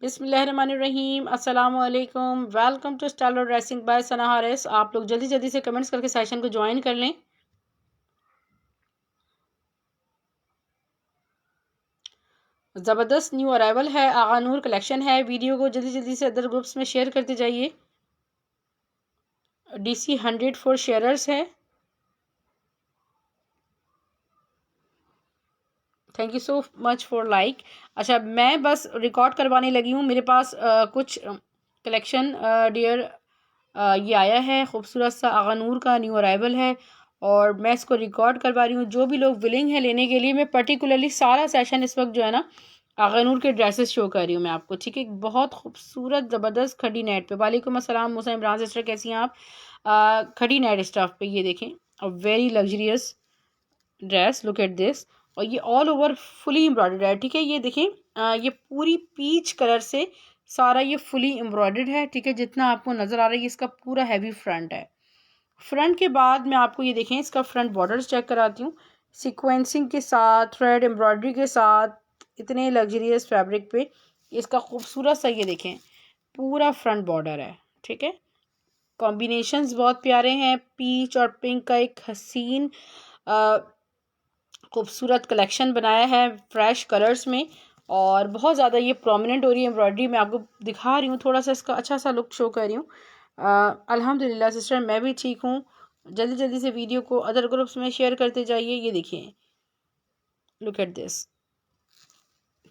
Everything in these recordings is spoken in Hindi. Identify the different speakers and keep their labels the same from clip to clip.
Speaker 1: बिस्मिल्लाहिर्रहमानिर्रहीम, अस्सलाम वालेकुम। Welcome to style dressing by Sana Haris. आप लोग जल्दी जल्दी से कमेंट्स करके सेशन को ज्वाइन कर लें। ज़बरदस्त न्यू अराइवल है, आगा नूर कलेक्शन है। वीडियो को जल्दी जल्दी से अदर ग्रुप्स में शेयर करते जाइए। DC 100 फॉर शेयरर्स है। Thank you so much for like. अच्छा, मैं बस रिकॉर्ड करवाने लगी हूँ। मेरे पास कुछ कलेक्शन डियर ये आया है, खूबसूरत सा आगा नूर का न्यू अराइवल है और मैं इसको रिकॉर्ड करवा रही हूँ। जो भी लोग विलिंग है लेने के लिए, मैं पर्टिकुलरली सारा सेशन इस वक्त जो है ना आगा नूर के ड्रेसेस शो कर रही हूँ मैं आपको, ठीक है। बहुत खूबसूरत ज़बरदस्त खड़ी नेट पे। वालेकुम अस्सलाम मुसा इमरान सिस्टर, कैसी हैं आप? खड़ी नेट स्टफ पे ये देखें, और very luxurious dress, look at this. और ये ऑल ओवर फुली एम्ब्रॉयडर्ड है, ठीक है। ये देखें, ये पूरी पीच कलर से सारा ये फुली एम्ब्रॉयडर्ड है, ठीक है। जितना आपको नज़र आ रहा है, ये इसका पूरा हैवी फ्रंट है। फ्रंट के बाद मैं आपको ये देखें, इसका फ्रंट बॉर्डर्स चेक कराती हूँ, सीक्वेंसिंग के साथ, थ्रेड एम्ब्रॉयडरी के साथ, इतने लग्जरियस फैब्रिक पे इसका खूबसूरत सा ये देखें पूरा फ्रंट बॉर्डर है, ठीक है। कॉम्बिनेशंस बहुत प्यारे हैं। पीच और पिंक का एक हसीन खूबसूरत कलेक्शन बनाया है फ्रेश कलर्स में, और बहुत ज़्यादा ये प्रोमिनेंट हो रही है एम्ब्रॉयडरी। मैं आपको दिखा रही हूँ, थोड़ा सा इसका अच्छा सा लुक शो कर रही हूँ। अल्हम्दुलिल्लाह सिस्टर, मैं भी ठीक हूँ। जल्दी जल्दी से वीडियो को अदर ग्रुप्स में शेयर करते जाइए। ये देखिए, लुक एट दिस,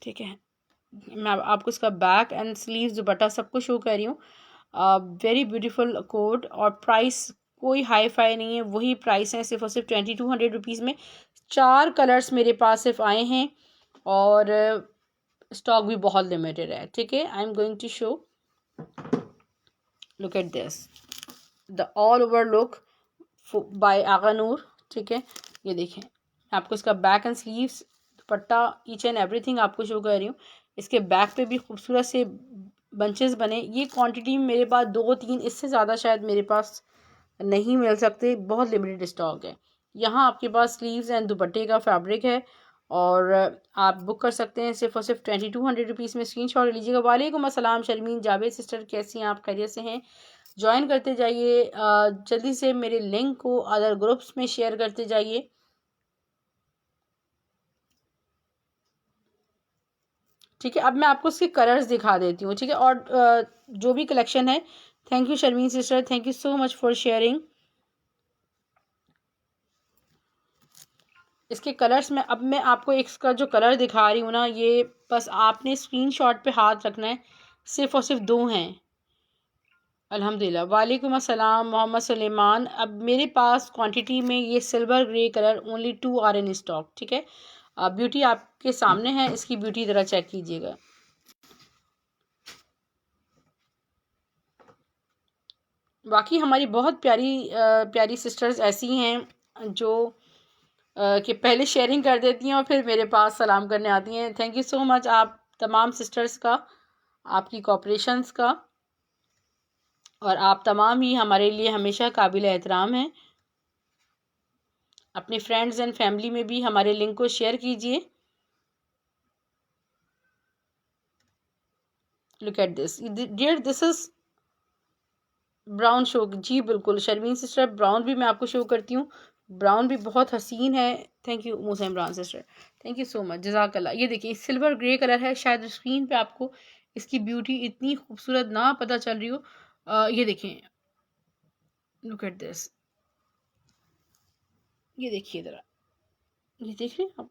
Speaker 1: ठीक है। मैं आपको इसका बैक एंड स्लीव्स दुपट्टा सब कुछ शो कर रही हूँ। वेरी ब्यूटीफुल कोट, और प्राइस कोई हाई फाई नहीं है, वही प्राइस है, सिर्फ और सिर्फ 2200 रुपीज़ में। 4 कलर्स मेरे पास सिर्फ आए हैं और स्टॉक भी बहुत लिमिटेड है, ठीक है। I am going to show, look at this, the all over look by Agha Noor, ठीक है। ये देखें, आपको इसका back and sleeves dupatta each and everything आपको शो कर रही हूँ। इसके बैक पे भी खूबसूरत से बंचेस बने। ये क्वांटिटी मेरे पास 2-3, इससे ज़्यादा शायद मेरे पास नहीं मिल सकते, बहुत लिमिटेड स्टॉक है। यहाँ आपके पास स्लीव्स एंड दुपट्टे का फैब्रिक है और आप बुक कर सकते हैं सिर्फ और सिर्फ 2200 रुपीज़ में। स्क्रीन शॉट लीजिएगा। वालेकुम अस्सलाम शर्मीन जावेद सिस्टर, कैसी हैं आप? खैरियत से हैं? ज्वाइन करते जाइए, जल्दी से मेरे लिंक को अदर ग्रुप्स में शेयर करते जाइए, ठीक है। अब मैं आपको उसके कलर्स दिखा देती हूँ, ठीक है। और जो भी कलेक्शन है, thank you Sharmeen sister, thank you so much for sharing. इसके कलर्स में अब मैं आपको एक इसका जो कलर दिखा रही हूँ ना, ये बस आपने स्क्रीनशॉट पे हाथ रखना है। सिर्फ और सिर्फ 2 हैं, अल्हम्दुलिल्लाह। वालेकुम अस्सलाम मोहम्मद सुलेमान। अब मेरे पास क्वांटिटी में ये silver grey colour only 2 are in stock, ठीक है। ब्यूटी आपके सामने है, इसकी ब्यूटी ज़रा चेक कीजिएगा। बाकी हमारी बहुत प्यारी प्यारी सिस्टर्स ऐसी हैं जो कि पहले शेयरिंग कर देती हैं और फिर मेरे पास सलाम करने आती हैं। थैंक यू सो मच आप तमाम सिस्टर्स का, आपकी कोऑपरेशंस का, और आप तमाम ही हमारे लिए हमेशा काबिल एहतराम हैं। अपने फ्रेंड्स एंड फैमिली में भी हमारे लिंक को शेयर कीजिए। Look at this dear, this is brown show, जी बिल्कुल शर्मीन सिस्टर, ब्राउन भी मैं आपको शो करती हूँ। ब्राउन भी बहुत हसीन है। Thank you Moosa Imran sister, thank you so much, जज़ाकल्लाह। ये देखिए, सिल्वर ग्रे कलर है, शायद स्क्रीन पे आपको इसकी ब्यूटी इतनी खूबसूरत ना पता चल रही हो। ये देखें, लुक एट दिस, ये देखिए ज़रा, ये देख रहे हैं आप,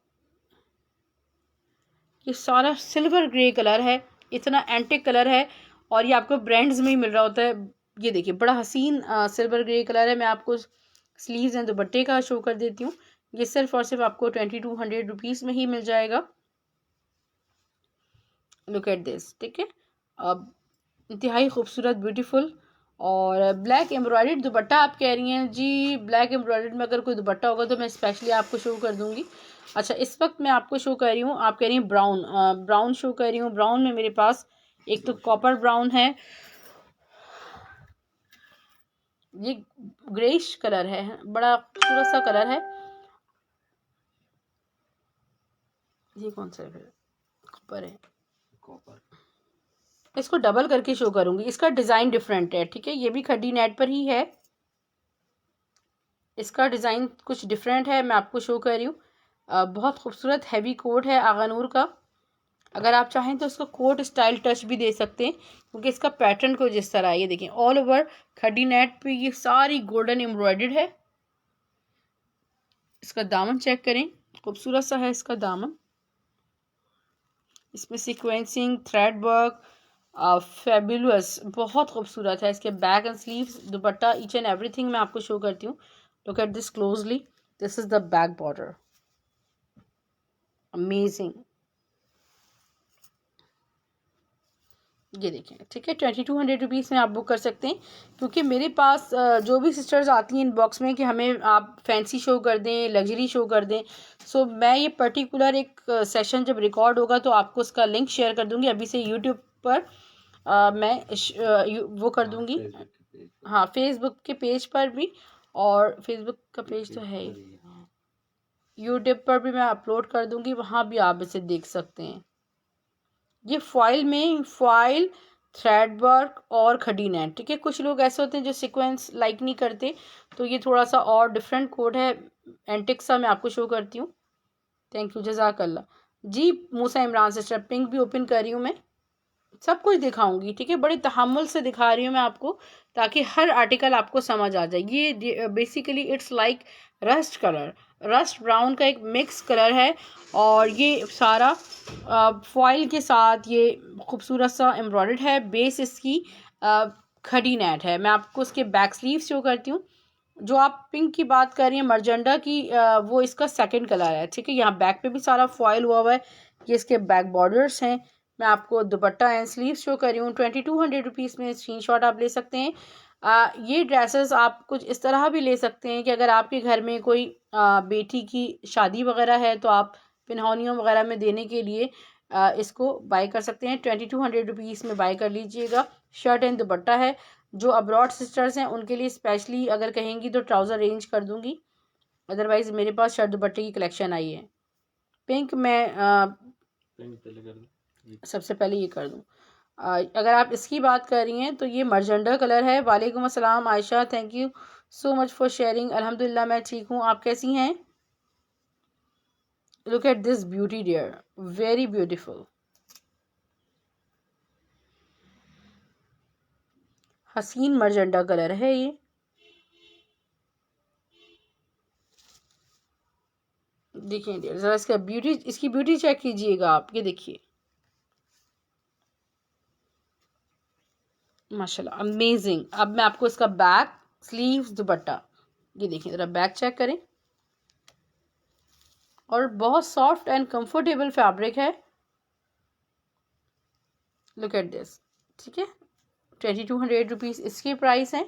Speaker 1: ये सारा सिल्वर ग्रे कलर है, इतना एंटिक कलर है, और ये आपको ब्रांड्स में ही मिल रहा होता है। ये देखिए, बड़ा हसीन सिल्वर ग्रे कलर है। मैं आपको स्लीव्स एंड दुपट्टे का शो कर देती हूँ। ये सिर्फ और सिर्फ आपको 2200 रुपीज़ में ही मिल जाएगा। लुक एट दिस, ठीक है। अब इंतहाई खूबसूरत, ब्यूटीफुल, और ब्लैक एम्ब्रॉयडर्ड दुपट्टा आप कह रही हैं जी। ब्लैक एम्ब्रॉयडर्ड में अगर कोई दुपट्टा होगा तो मैं स्पेशली आपको शो कर दूंगी। अच्छा, इस वक्त मैं आपको शो कर रही हूँ, आप कह रही हैं ब्राउन, ब्राउन शो कर रही हूँ। ब्राउन में मेरे पास एक तो कॉपर ब्राउन है, ये ग्रेइश कलर है, बड़ा खूबसूरत सा कलर है। ये कौन सा है फिर? कॉपर है, कॉपर, इसको डबल करके शो करूँगी, इसका डिज़ाइन डिफरेंट है, ठीक है। ये भी खड्डी नेट पर ही है, इसका डिज़ाइन कुछ डिफरेंट है, मैं आपको शो कर रही हूँ। बहुत खूबसूरत हैवी कोट है आगानूर का। अगर आप चाहें तो इसको कोट स्टाइल टच भी दे सकते हैं, क्योंकि इसका पैटर्न को जिस तरह है, ये देखें ऑल ओवर खड्डी नेट पे ये सारी गोल्डन एम्ब्रॉयडर्ड है। इसका दामन चेक करें, खूबसूरत सा है इसका दामन। इसमें सीक्वेंसिंग, थ्रेड वर्क, फेबुलस, बहुत खूबसूरत है। इसके back and sleeves, dupatta, each and everything मैं आपको शो करती हूँ। Look at this closely, this is the back border, amazing. ये देखें, ठीक है। 2200 रुपीज़ में आप बुक कर सकते हैं, क्योंकि मेरे पास जो भी सिस्टर्स आती हैं इनबॉक्स में कि हमें आप फैंसी शो कर दें, लग्जरी शो कर दें, सो मैं ये पर्टिकुलर एक सेशन जब रिकॉर्ड होगा तो आपको उसका लिंक शेयर कर दूंगी अभी से यूट्यूब पर। वो कर दूंगी, हाँ फेसबुक के पेज पर भी, और फेसबुक का पेज तो है ही, यूट्यूब पर भी मैं अपलोड कर दूंगी, वहाँ भी आप इसे देख सकते हैं। ये फॉइल में फॉइल, थ्रेड वर्क और खड़ी नेट, ठीक है। कुछ लोग ऐसे होते हैं जो सीक्वेंस लाइक नहीं करते, तो ये थोड़ा सा और डिफरेंट कोड है, एंटिक सा मैं आपको शो करती हूँ। थैंक यू, जज़ाकल्ला जी। मूसा इमरान सिस्टर, पिंक भी ओपन कर रही हूँ मैं, सब कुछ दिखाऊंगी, ठीक है। बड़े तहम्मुल से दिखा रही हूँ मैं आपको, ताकि हर आर्टिकल आपको समझ आ जाए। ये basically it's like rust colour, rust brown का एक मिक्स कलर है, और ये सारा फॉइल के साथ ये खूबसूरत सा एम्ब्रॉयडर्ड है। बेस इसकी खड़ी नेट है। मैं आपको उसके बैक स्लीव शो करती हूँ। जो आप पिंक की बात कर रही हैं मर्जेंडा की, वो इसका सेकंड कलर है, ठीक है। यहाँ बैक पे भी सारा फॉइल हुआ है, ये इसके बैक बॉर्डर्स हैं। मैं आपको दुपट्टा एंड स्लीव शो कर रही हूँ। 2200 रुपीज़ में स्क्रीनशॉट आप ले सकते हैं। ये ड्रेसेस आप कुछ इस तरह भी ले सकते हैं कि अगर आपके घर में कोई बेटी की शादी वगैरह है तो आप पिन्होनियों वगैरह में देने के लिए इसको बाय कर सकते हैं। 2200 रुपीज़ में बाय कर लीजिएगा। शर्ट एंड दुपट्टा है। जो अब्रॉड सिस्टर्स हैं उनके लिए स्पेशली अगर कहेंगी तो ट्राउज़र रेंज कर दूंगी, अदरवाइज़ मेरे पास शर्ट दुपट्टे की कलेक्शन आई है। पिंक में पिंक पहले कर दूँ, सबसे पहले ये कर दूँ। अगर आप इसकी बात कर रही हैं तो ये मर्जेंडा कलर है। वालेकुम अस्सलाम Ayesha, thank you so much for sharing. अल्हम्दुलिल्लाह मैं ठीक हूँ, आप कैसी हैं? Look at this beauty dear, very beautiful, हसीन मर्जेंडा कलर है ये। देखिए डियर, ज़रा इसका ब्यूटी, इसकी ब्यूटी चेक कीजिएगा आप, ये देखिए माशाल्लाह अमेजिंग। अब मैं आपको इसका बैक, स्लीव्स, दुपट्टा, ये देखिए ज़रा बैक चेक करें, और बहुत सॉफ्ट एंड कंफर्टेबल फैब्रिक है। लुक एट दिस, ठीक है। 2200 रुपीज़ इसकी प्राइस है।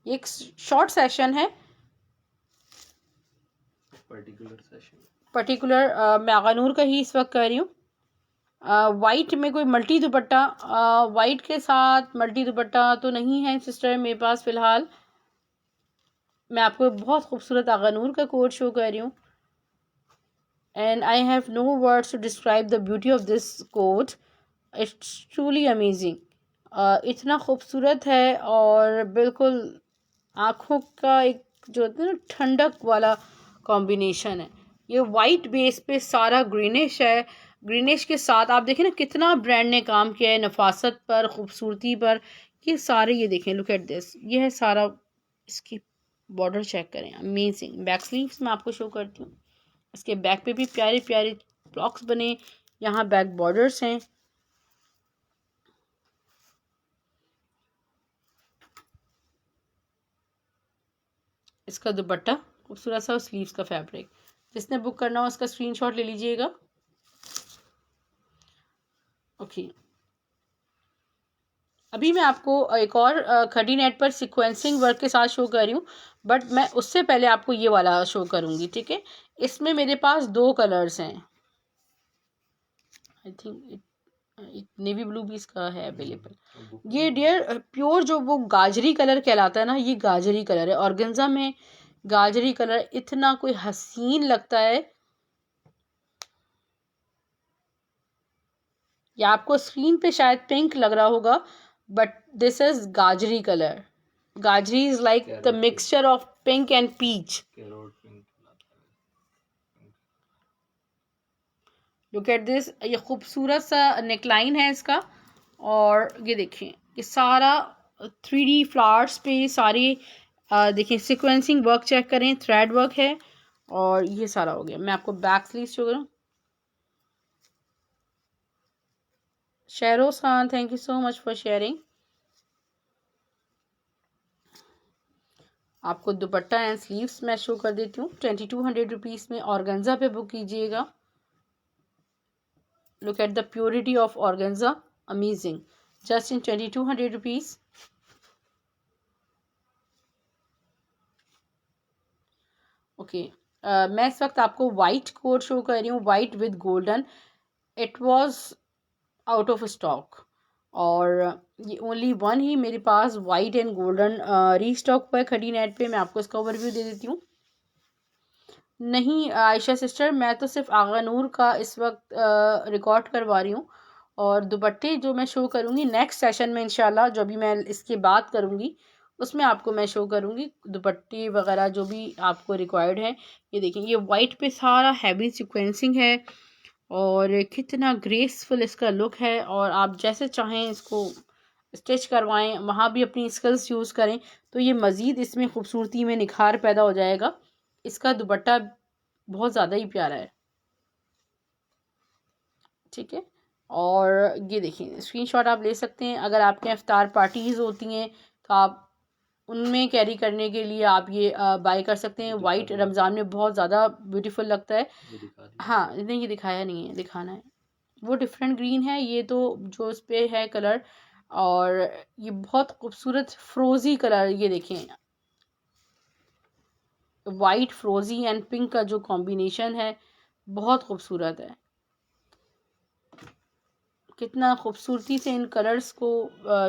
Speaker 1: ये एक शॉर्ट सेशन है, पर्टिकुलर मैं आगानूर का ही इस वक्त कर रही हूँ। वाइट में कोई मल्टी दुपट्टा, वाइट के साथ मल्टी दुपट्टा तो नहीं है सिस्टर मेरे पास फ़िलहाल। मैं आपको बहुत खूबसूरत आगानूर का कोट शो कर रही हूँ, and I have no words to describe the beauty of this coat. It's truly amazing. इतना खूबसूरत है, और बिल्कुल आँखों का एक जो होता है ना ठंडक वाला कॉम्बिनेशन है। ये वाइट बेस पे सारा ग्रीनिश है, ग्रीनिश के साथ आप देखें ना कितना ब्रांड ने काम किया है नफासत पर, खूबसूरती पर। ये सारे, ये देखें, लुक एट दिस, ये है सारा। इसकी बॉर्डर चेक करें, अमेजिंग। बैक स्लीव्स मैं आपको शो करती हूँ। इसके बैक पे भी प्यारे प्यारे ब्लॉक्स बने, यहाँ बैक बॉर्डर्स हैं। इसका दुपट्टा खूबसूरत सा, स्लीव्स का फैब्रिक। जिसने बुक करना हो उसका स्क्रीनशॉट ले लीजिएगा। ओके, अभी मैं आपको एक और खड़ी नेट पर सीक्वेंसिंग वर्क के साथ शो कर रही हूँ, बट मैं उससे पहले आपको ये वाला शो करूँगी, ठीक है। इसमें मेरे पास दो कलर्स हैं, आई थिंक नेवी ब्लू भी इसका है अवेलेबल। ये डियर प्योर जो वो गाजरी कलर कहलाता है ना, ये गाजरी कलर है। ऑर्गेन्जा में गाजरी कलर इतना कोई हसीन लगता है। या आपको स्क्रीन पे शायद पिंक लग रहा होगा, but this is gajri colour. Gajri is like the mixture of pink and peach. Look at this. ये खूबसूरत सा नेकलाइन है इसका. और ये देखें, ये सारा 3D फ्लावर्स पे सारे देखें सीक्वेंसिंग वर्क चेक करें, थ्रेड वर्क है. और ये सारा हो गया. मैं आपको बैक स्लीव शो करूँ. Sheroz Khan, thank you so much for sharing. आपको दुपट्टा एंड स्लीव्स मैं शो कर देती हूँ. 2200 रुपीज़ में ऑर्गेन्जा पे बुक कीजिएगा. Look at the purity of organza, amazing. Just in 2200 rupees. Okay, मैं इस वक्त आपको वाइट कोट शो कर रही हूँ, white with golden. It was out of stock और ये ओनली वन ही मेरे पास वाइट एंड गोल्डन रीस्टॉक हुआ है खड़ी नेट पे. मैं आपको इसका ओवरव्यू दे देती हूँ. नहीं आयशा सिस्टर, मैं तो सिर्फ आगा नूर का इस वक्त रिकॉर्ड करवा रही हूँ. और दुपट्टे जो मैं शो करूँगी नेक्स्ट सेशन में इंशाल्लाह, जो भी मैं इसके बाद करूँगी उसमें आपको मैं शो करूँगी दुपट्टे वगैरह जो भी आपको रिक्वायर्ड है. ये देखें, ये वाइट पे सारा हैवी सीक्वेंसिंग है और कितना ग्रेसफुल इसका लुक है. और आप जैसे चाहें इसको स्टिच करवाएं, वहाँ भी अपनी स्किल्स यूज़ करें तो ये मज़ीद इसमें खूबसूरती में निखार पैदा हो जाएगा. इसका दुपट्टा बहुत ज़्यादा ही प्यारा है. ठीक है. और ये देखिए, स्क्रीनशॉट आप ले सकते हैं. अगर आपके इफ्तार पार्टीज़ होती हैं तो आप उनमें कैरी करने के लिए आप ये बाय कर सकते हैं. वाइट रमज़ान में बहुत ज़्यादा ब्यूटीफुल लगता है. हाँ नहीं, ये दिखाया नहीं है, दिखाना है. वो डिफरेंट ग्रीन है, ये तो जो इस पे है कलर. और ये बहुत खूबसूरत फ्रोजी कलर. ये देखें, वाइट फ्रोजी एंड पिंक का जो कॉम्बिनेशन है बहुत खूबसूरत है. कितना खूबसूरती से इन कलर्स को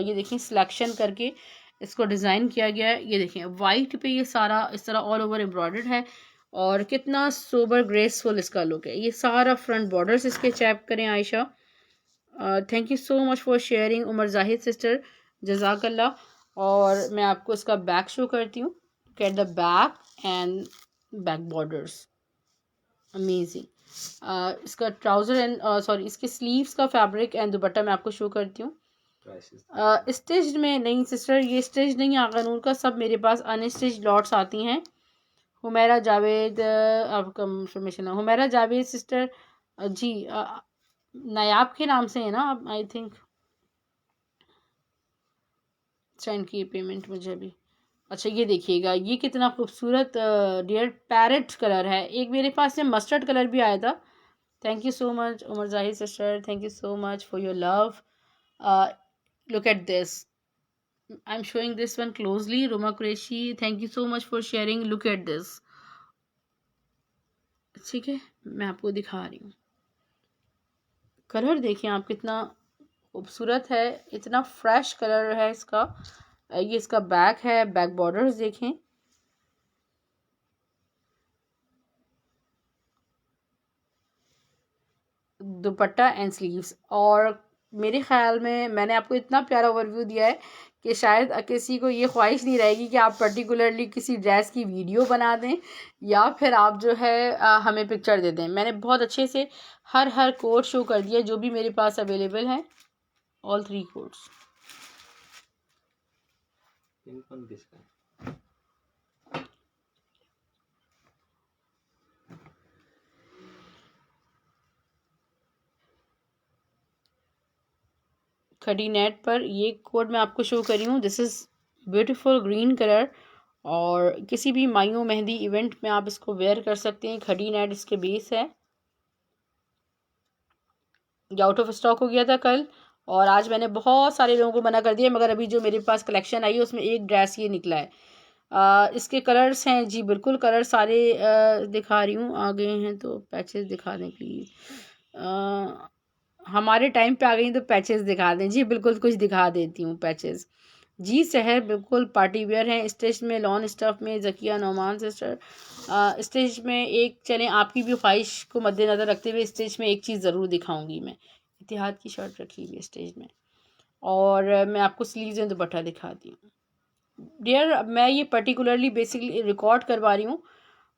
Speaker 1: ये देखें सिलेक्शन करके इसको डिज़ाइन किया गया है. ये देखें, वाइट पे ये सारा इस तरह ऑल ओवर एम्ब्रॉयडर्ड है और कितना सोबर ग्रेसफुल इसका लुक है. ये सारा फ्रंट बॉर्डर्स इसके चेक करें Ayesha. Thank you so much for sharing Umar Zahid sister, जज़ाकल्ला. और मैं आपको इसका बैक शो करती हूँ. Get the back and back borders, amazing. इसका ट्राउज़र एंड सॉरी इसके स्लीव्स का फैब्रिक एंड दुपट्टा मैं आपको शो करती हूँ. स्टिच्ड में नहीं सिस्टर, ये स्टिच नहीं आगा नूर का, सब मेरे पास अनस्टिच लॉट्स आती हैं. हुमैरा जावेद, आपका इंफॉर्मेशन है. हुमैरा जावेद सिस्टर जी, नायाब के नाम से है ना आप, आई थिंक सेंड किए पेमेंट मुझे भी. अच्छा ये देखिएगा, ये कितना खूबसूरत डियर पैरेट कलर है. एक मेरे पास से मस्टर्ड कलर भी आया था. Thank you so much Umar Zahid sister, thank you so much for your love. Look at this, I am showing this one closely. Roma Qureshi, thank you so much for sharing. Look at this. ठीक है, मैं आपको दिखा रही हूँ. कलर देखिए आप, कितना खूबसूरत है, इतना फ्रेश कलर है इसका. ये इसका बैक है, बैक बॉर्डर्स देखें. दुपट्टा एंड स्लीव्स. और मेरे ख्याल में मैंने आपको इतना प्यारा ओवरव्यू दिया है कि शायद किसी को ये ख्वाहिश नहीं रहेगी कि आप पर्टिकुलरली किसी ड्रेस की वीडियो बना दें या फिर आप जो है हमें पिक्चर दे दें. मैंने बहुत अच्छे से हर कोड शो कर दिया जो भी मेरे पास अवेलेबल है. All 3 codes. खड़ी नेट पर ये कोड मैं आपको शो कर रही हूँ. This is beautiful green colour और किसी भी मायूं मेहंदी इवेंट में आप इसको वेयर कर सकते हैं. खड़ी नेट इसके बेस है. ये आउट ऑफ स्टॉक हो गया था कल और आज मैंने बहुत सारे लोगों को मना कर दिया, मगर अभी जो मेरे पास कलेक्शन आई है उसमें एक ड्रेस ये निकला है. इसके कलर्स हैं जी, बिल्कुल कलर सारे दिखा रही हूँ. आ गए हैं तो पैचेस दिखा दें प्लीज़. हमारे टाइम पे आ गई तो पैचेस दिखा दें जी. बिल्कुल कुछ दिखा देती हूँ पैचेस जी. सहर बिल्कुल पार्टी वेयर हैं. स्टिच में लॉन स्टफ में जकिया नौमान सिस्टर. स्टिच में एक चलें, आपकी भी ख्वाहिश को मद्देनज़र रखते हुए स्टिच में एक चीज़ ज़रूर दिखाऊंगी मैं. इत्तिहाद की शर्ट रखी हुई है स्टेज में। और मैं आपको स्लीव्स एंड दुपट्टा दिखाती हूँ डियर। मैं ये पर्टिकुलरली बेसिकली रिकॉर्ड करवा रही हूँ।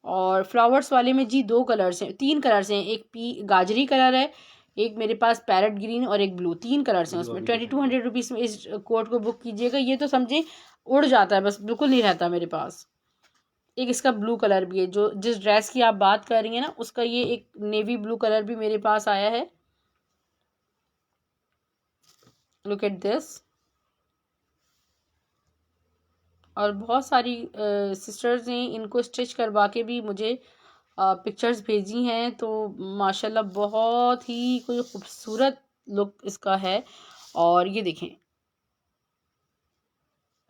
Speaker 1: और फ्लावर्स वाले में जी 2 कलर्स हैं, 3 कलर्स हैं, एक गाजरी कलर है, एक मेरे पास पैरेट ग्रीन और एक ब्लू, 3 कलर्स हैं उसमें। 2200 रुपीज़ में इस कोट को बुक कीजिएगा। ये तो समझे उड़ जाता है, बस बिल्कुल नहीं रहता मेरे पास। एक इसका ब्लू कलर भी है, जो जिस ड्रेस की आप बात कर रही हैं ना उसका ये एक नेवी ब्लू कलर भी मेरे पास आया है। Look at this. और बहुत सारी सिस्टर्स ने इनको स्टिच करवा के भी मुझे पिक्चर्स भेजी हैं, तो माशाल्लाह बहुत ही कोई खूबसूरत लुक इसका है। और ये देखें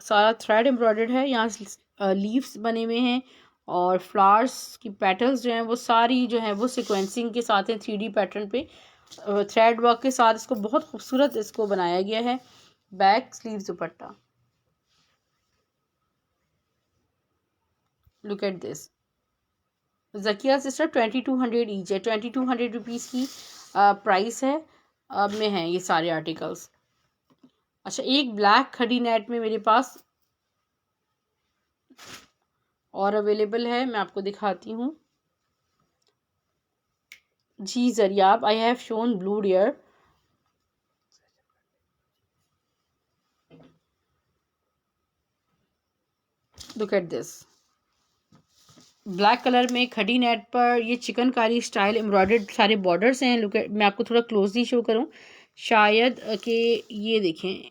Speaker 1: सारा थ्रेड एम्ब्रॉयडर्ड है, यहाँ लीव्स बने हुए हैं और फ्लावर्स की पेटल्स जो हैं वो सारी जो हैं वो सिक्वेंसिंग के साथ हैं 3D पैटर्न पे थ्रेड वर्क के साथ। इसको बहुत खूबसूरत इसको बनाया गया है। Back sleeves dupatta, look at this. Zakia sister 2200 each है, 2200 रुपीज़ की प्राइस है में हैं ये सारे आर्टिकल्स। अच्छा, एक ब्लैक खड़ी नेट में मेरे पास और अवेलेबल है, मैं आपको दिखाती हूँ जी। Zaryab I have shown blue dear. Look at this. Black colour में खड़ी नेट पर ये चिकनकारी स्टाइल एम्ब्रॉयडर्ड सारे बॉर्डर्स हैं। लुक एट, मैं आपको थोड़ा क्लोजली शो करूँ शायद कि ये देखें।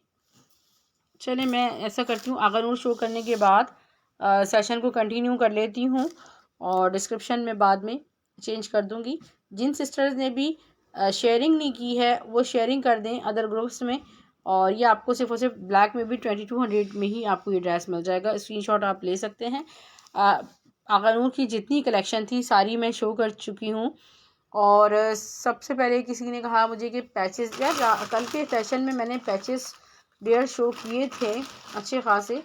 Speaker 1: चले मैं ऐसा करती हूँ, आगनूर शो करने के बाद सेशन को कंटिन्यू कर लेती हूँ और डिस्क्रिप्शन में बाद में चेंज कर दूँगी। जिन सिस्टर्स ने भी शेयरिंग नहीं की है वो शेयरिंग कर दें अदर ग्रुप्स में। और ये आपको सिर्फ और सिर्फ ब्लैक में भी 2200 में ही आपको ये ड्रेस मिल जाएगा। स्क्रीनशॉट आप ले सकते हैं। आगनूर की जितनी कलेक्शन थी सारी मैं शो कर चुकी हूँ। और सबसे पहले किसी ने कहा मुझे कि पैचेस, यार कल के फैशन में मैंने पैचेस डेयर शो किए थे अच्छे खासे।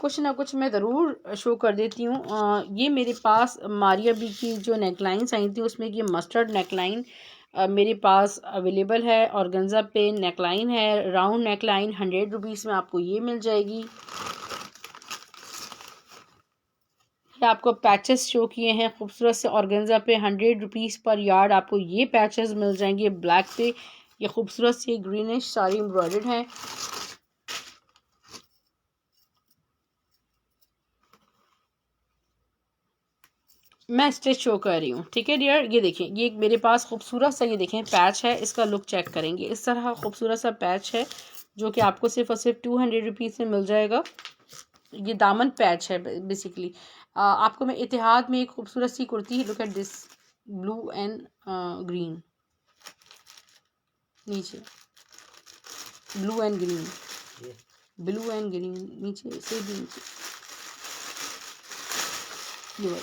Speaker 1: कुछ ना कुछ मैं ज़रूर शो कर देती हूँ। ये मेरे पास मारिया बी की जो नेकलाइंस आई थी उसमें ये मस्टर्ड नेकलाइन मेरे पास अवेलेबल है। और गंजा पे नेकलाइन है, राउंड नेकलाइन 100 रुपीज़ में आपको ये मिल जाएगी। ये आपको पैचेस शो किए हैं खूबसूरत से ऑर्गेन्जा पे 100 रुपीज़ पर यार्ड आपको ये पैचेस मिल जाएंगे। ब्लैक पे ये खूबसूरत से ग्रीनिश सारी एम्ब्रॉयडर्ड हैं। मैं स्टिच शो कर रही हूँ, ठीक है डियर। ये देखें, ये एक मेरे पास खूबसूरत सा ये देखें पैच है, इसका लुक चेक करेंगे। इस तरह खूबसूरत सा पैच है जो कि आपको सिर्फ और सिर्फ 200 रुपीज़ में मिल जाएगा। ये दामन पैच है बेसिकली। आपको मैं इतिहाद में एक खूबसूरत सी kurti, look at this, blue and green, नीचे blue and green, blue and green नीचे से भी नीचे ये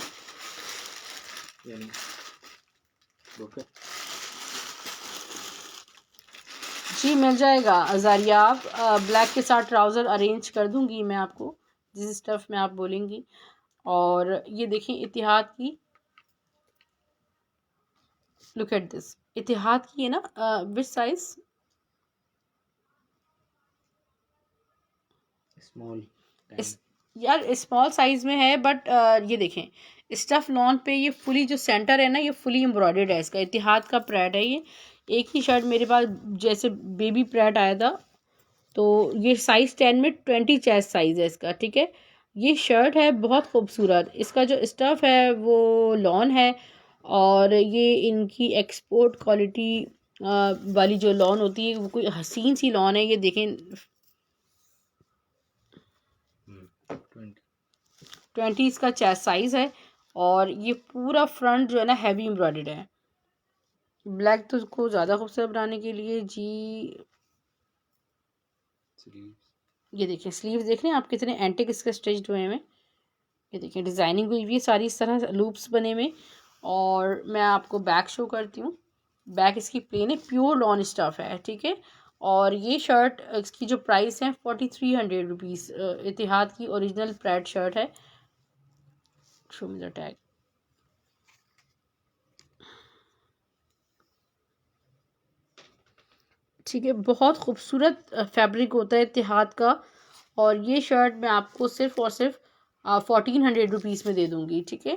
Speaker 1: जी मिल जाएगा ज़ारियाब। ब्लैक के साथ ट्राउज़र अरेंज कर दूंगी मैं आपको जिस स्टफ़ में आप बोलेंगी। और ये देखिए इतिहाद की, लुक एट दिस, इतिहाद की है ना विच साइज,
Speaker 2: स्मॉल
Speaker 1: यार स्मॉल साइज में है बट ये देखें स्टफ लॉन पे ये फुली जो सेंटर है ना ये फुली एम्ब्रॉयडर्ड है। इसका इतिहाद का प्रेड है ये। एक ही शर्ट मेरे पास जैसे बेबी प्रेड आया था, तो ये साइज़ 10 में 20 चेस्ट साइज़ है इसका, ठीक है। ये शर्ट है बहुत खूबसूरत, इसका जो स्टफ़ है वो लॉन है। और ये इनकी एक्सपोर्ट क्वालिटी वाली जो लॉन होती है वो कोई हसीन सी लॉन है। ये देखें 20 इसका चेस्ट साइज़ है। और ये पूरा फ्रंट जो है ना हैवी एम्ब्रॉयडर्ड है। ब्लैक तो उसको ज़्यादा खूबसूरत बनाने के लिए जी। ये देखिए स्लीव्स देख रहे हैं आप कितने एंटिक इसके स्टिच्ड हुए हैं। ये देखिए डिज़ाइनिंग हुई हुई है सारी इस तरह लूप्स बने हुए। और मैं आपको बैक शो करती हूँ। बैक इसकी प्लेन है, प्योर लॉन स्टफ है, ठीक है। और ये शर्ट इसकी जो प्राइस है 4300 रुपीज़ इतिहाद की ओरिजिनल प्रेड शर्ट है। Show me the tag. ठीक है, बहुत खूबसूरत फैब्रिक होता है इत्तेहाद का। और ये शर्ट मैं आपको सिर्फ़ और सिर्फ 1400 रुपीज़ में दे दूँगी। ठीक है,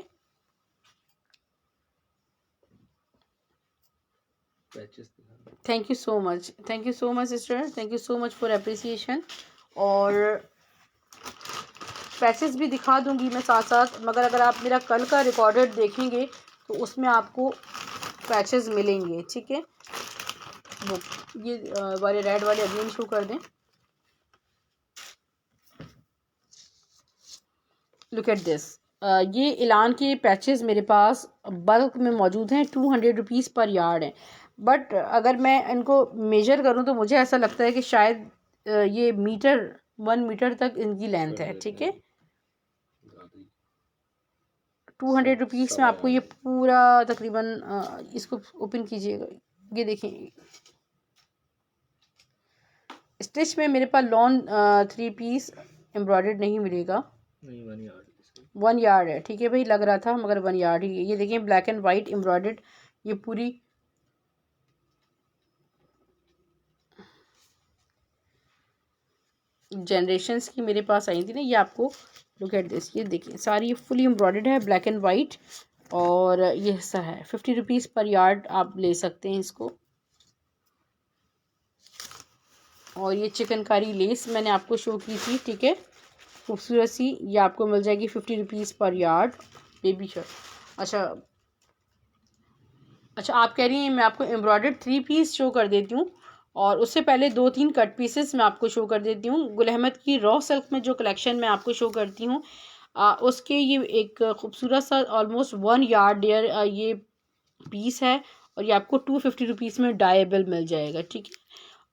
Speaker 1: thank you so much, thank you so much sister, thank you so much for appreciation. और पैचेस भी दिखा दूँगी मैं साथ साथ, मगर अगर आप मेरा कल का रिकॉर्डेड देखेंगे तो उसमें आपको पैचेस मिलेंगे। ठीक है, वो ये वाले रेड वाले अगेन शो कर दें। लुक एट दिस, ये एलान के पैचेस मेरे पास बल्क में मौजूद हैं, 200 रुपीज़ पर यार्ड हैं। बट अगर मैं इनको मेजर करूं तो मुझे ऐसा लगता है कि शायद ये मीटर 1 मीटर तक इनकी लेंथ है। ठीक है, 200 रुपीज़ में आपको ये पूरा तकरीबन इसको ओपन कीजिएगा, ये देखें स्टिच में मेरे पास लॉन 3 पीस एम्ब्रॉयडर्ड नहीं मिलेगा, 1 यार्ड है। ठीक है भाई, लग रहा था मगर 1 यार्ड ही है। ये देखिए ब्लैक एंड वाइट एम्ब्रॉयडर्ड, ये पूरी जनरेशन्स की मेरे पास आई थी ना। ये आपको लुक एट दिस, ये देखिए सारी ये फुली एम्ब्रॉयडर्ड है, ब्लैक एंड वाइट। और ये हिस्सा है 50 रुपीज़ पर यार्ड, आप ले सकते हैं इसको। और ये चिकनकारी लेस मैंने आपको शो की थी। ठीक है, खूबसूरत सी, ये आपको मिल जाएगी 50 रुपीज़ पर यार्ड, बेबी शर्ट। अच्छा अच्छा, आप कह रही हैं मैं आपको एम्ब्रॉयडर्ड 3 पीस शो कर देती हूँ, और उससे पहले 2-3 कट पीसेस मैं आपको शो कर देती हूँ। गुल अहमद की रॉ सिल्क में जो कलेक्शन मैं आपको शो करती हूँ, उसके ये एक खूबसूरत सा ऑलमोस्ट 1 यार्ड डेयर ये पीस है। और ये आपको 250 रुपीज़ में डाइबल मिल जाएगा। ठीक है,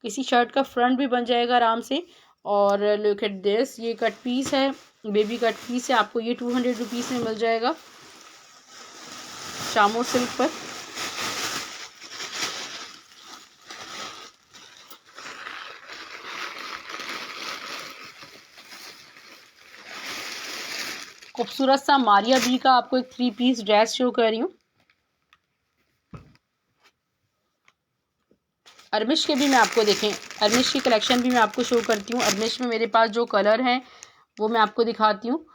Speaker 1: किसी शर्ट का फ्रंट भी बन जाएगा आराम से। और लुक एट दिस, ये कट पीस है, बेबी कट पीस है, आपको ये 200 रुपीज़ में मिल जाएगा शामो सिल्क पर। खूबसूरत सा मारिया बी का आपको एक 3 पीस ड्रेस शो कर रही हूँ। अरमिश के भी मैं आपको देखें, अरमिश की कलेक्शन भी मैं आपको शो करती हूँ। अरमिश में मेरे पास जो कलर हैं वो मैं आपको दिखाती हूँ।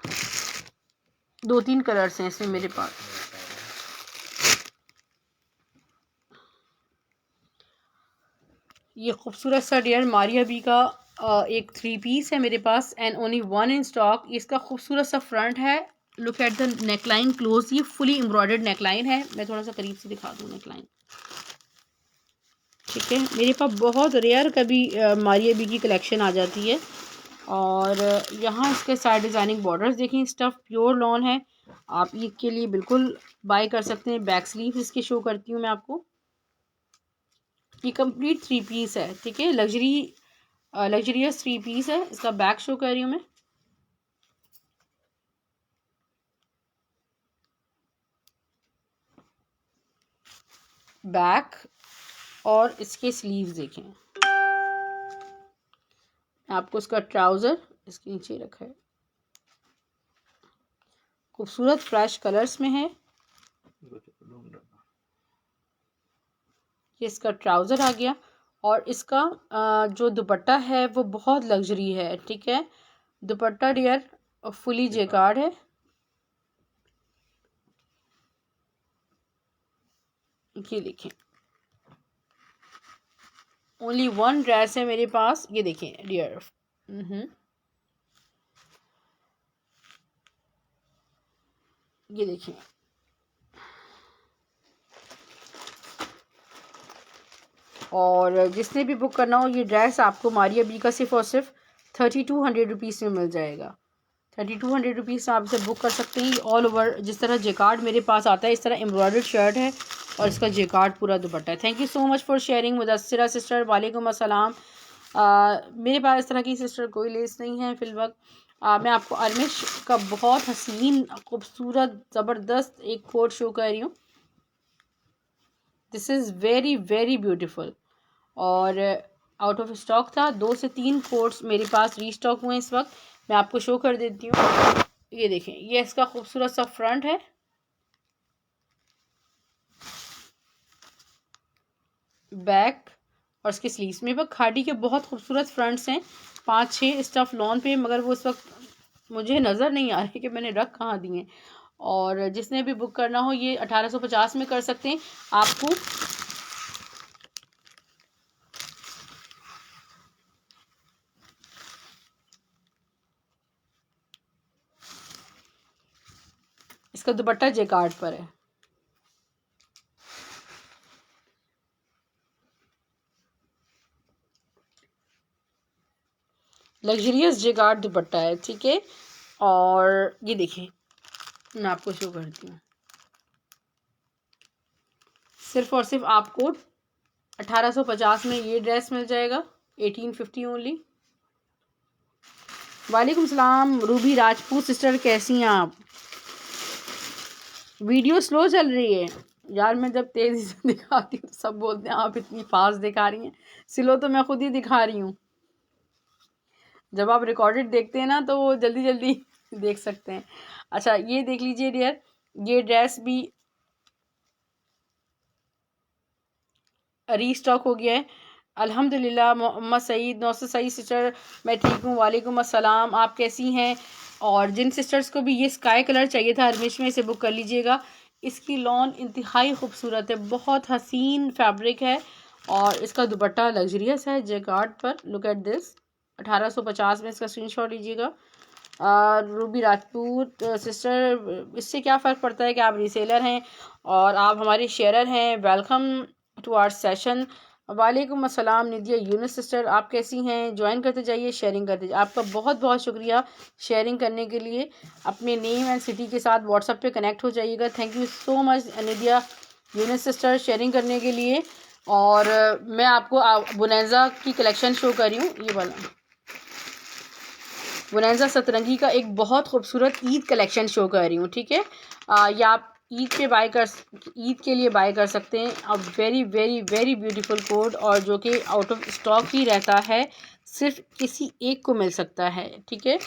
Speaker 1: 2-3 कलर्स हैं इसमें मेरे पास। ये खूबसूरत सा डियर मारिया बी का एक 3 पीस है मेरे पास, एंड ओनली 1 इन स्टॉक। इसका खूबसूरत सा फ्रंट है, look at the neckline close, ये फुली एम्ब्रॉयडर्ड नेकलाइन है। मैं थोड़ा सा करीब से दिखा दूँ नेकलाइन। ठीक है, मेरे पास बहुत रेयर कभी मारिया बी की कलेक्शन आ जाती है। और यहाँ इसके साइड डिज़ाइनिंग बॉर्डर्स देखें, स्टफ़ प्योर लॉन है, आप ये के लिए बिल्कुल बाय कर सकते हैं। बैक स्लीव इसके शो करती हूँ मैं आपको। ये कंप्लीट 3 पीस है। ठीक है, लग्जरियस 3 पीस है। इसका बैक शो कर रही हूँ मैं, बैक। और इसके स्लीव्स देखें, आपको इसका ट्राउज़र इसके नीचे रखा है, खूबसूरत फ्लैश कलर्स में है। ये इसका ट्राउज़र आ गया। और इसका जो दुपट्टा है वो बहुत लग्जरी है। ठीक है, दुपट्टा डियर फुली जेकार्ड है। ये देखें, ओनली 1 ड्रेस है मेरे पास, ये देखें डियर। ये देखें, और जिसने भी बुक करना हो ये ड्रेस आपको मारिया बी का सिर्फ और सिर्फ 3200 रुपीज़ में मिल जाएगा। 3200 आप इसे बुक कर सकते हैं। ऑल ओवर जिस तरह जेकार्ड मेरे पास आता है, इस तरह एम्ब्रॉयडर्ड शर्ट है और इसका जेकार्ड पूरा दुपट्टा है। Thank you so much for sharing Mudassira sister, वालेकुम अस्सलाम। मेरे पास इस तरह की सिस्टर कोई लेस नहीं है फिलवक्त। मैं आपको अरमिश का बहुत हसीन खूबसूरत ज़बरदस्त एक कोट शो कर रही हूँ। This is very very beautiful, और आउट ऑफ स्टॉक था। 2 से 3 कोट्स मेरे पास रीस्टॉक हुए इस वक्त। मैं आपको शो कर देती हूँ। ये देखें, ये इसका खूबसूरत सा फ्रंट है, बैक और इसके स्लीव्स में पर खादी के बहुत खूबसूरत फ्रंट्स हैं, 5-6 स्टफ लॉन पे, मगर वो इस वक्त मुझे नज़र नहीं आ रही कि मैंने रख कहाँ दिए। और जिसने भी बुक करना हो ये 1850 में कर सकते हैं। आपको इसका दुपट्टा जेकार्ड पर है। लग्जरियस जेकार्ड दुपट्टा है, ठीक है। और ये देखिए मैं आपको शो करती हूँ, सिर्फ और सिर्फ आपको 1850 में ये ड्रेस मिल जाएगा, 1850 ओनली। वालेकुम सलाम रूबी राजपूत सिस्टर, कैसी हैं आप? वीडियो स्लो चल रही है यार, मैं जब तेज़ी से दिखाती हूँ तो सब बोलते हैं आप इतनी फास्ट दिखा रही हैं। स्लो तो मैं खुद ही दिखा रही हूँ, जब आप रिकॉर्डेड देखते हैं ना तो वो जल्दी जल्दी देख सकते हैं। अच्छा ये देख लीजिए डियर, ये ड्रेस भी रीस्टॉक हो गया है अल्हम्दुलिल्लाह। मोहम्मद सईद, नौसर सईद सिस्टर, मैं ठीक हूँ, वालेकुम अस्सलाम, आप कैसी हैं? और जिन सिस्टर्स को भी ये स्काई कलर चाहिए था हरमिश में, इसे बुक कर लीजिएगा। इसकी लॉन इंतहाई खूबसूरत है, बहुत हसीन फैब्रिक है और इसका दुपट्टा लग्जरियस है जैकार्ड पर। लुक एट दिस, 1850 में इसका स्क्रीनशॉट लीजिएगा। रूबी राजपूत सिस्टर, इससे क्या फ़र्क पड़ता है कि आप रीसेलर हैं और आप हमारे शेयरर हैं। Welcome to our session. वालेकुम अस्सलाम निदिया यूनुस सिस्टर, आप कैसी हैं? ज्वाइन करते जाइए, शेयरिंग करते जाइए। आपका बहुत बहुत शुक्रिया शेयरिंग करने के लिए। अपने नेम एंड सिटी के साथ व्हाट्सएप पे कनेक्ट हो जाइएगा। थैंक यू सो मच निदिया यूनुस सिस्टर शेयरिंग करने के लिए। और मैं आपको बुनेज़ा की कलेक्शन शो कर रही हूँ। ये वाला बुनेज़ा सतरंगी का एक बहुत खूबसूरत ईद कलेक्शन शो कर रही हूँ, ठीक है। या आप ईद के लिए बाय कर सकते हैं। अब very very very beautiful code, और जो कि आउट ऑफ स्टॉक ही रहता है, सिर्फ किसी एक को मिल सकता है, ठीक है।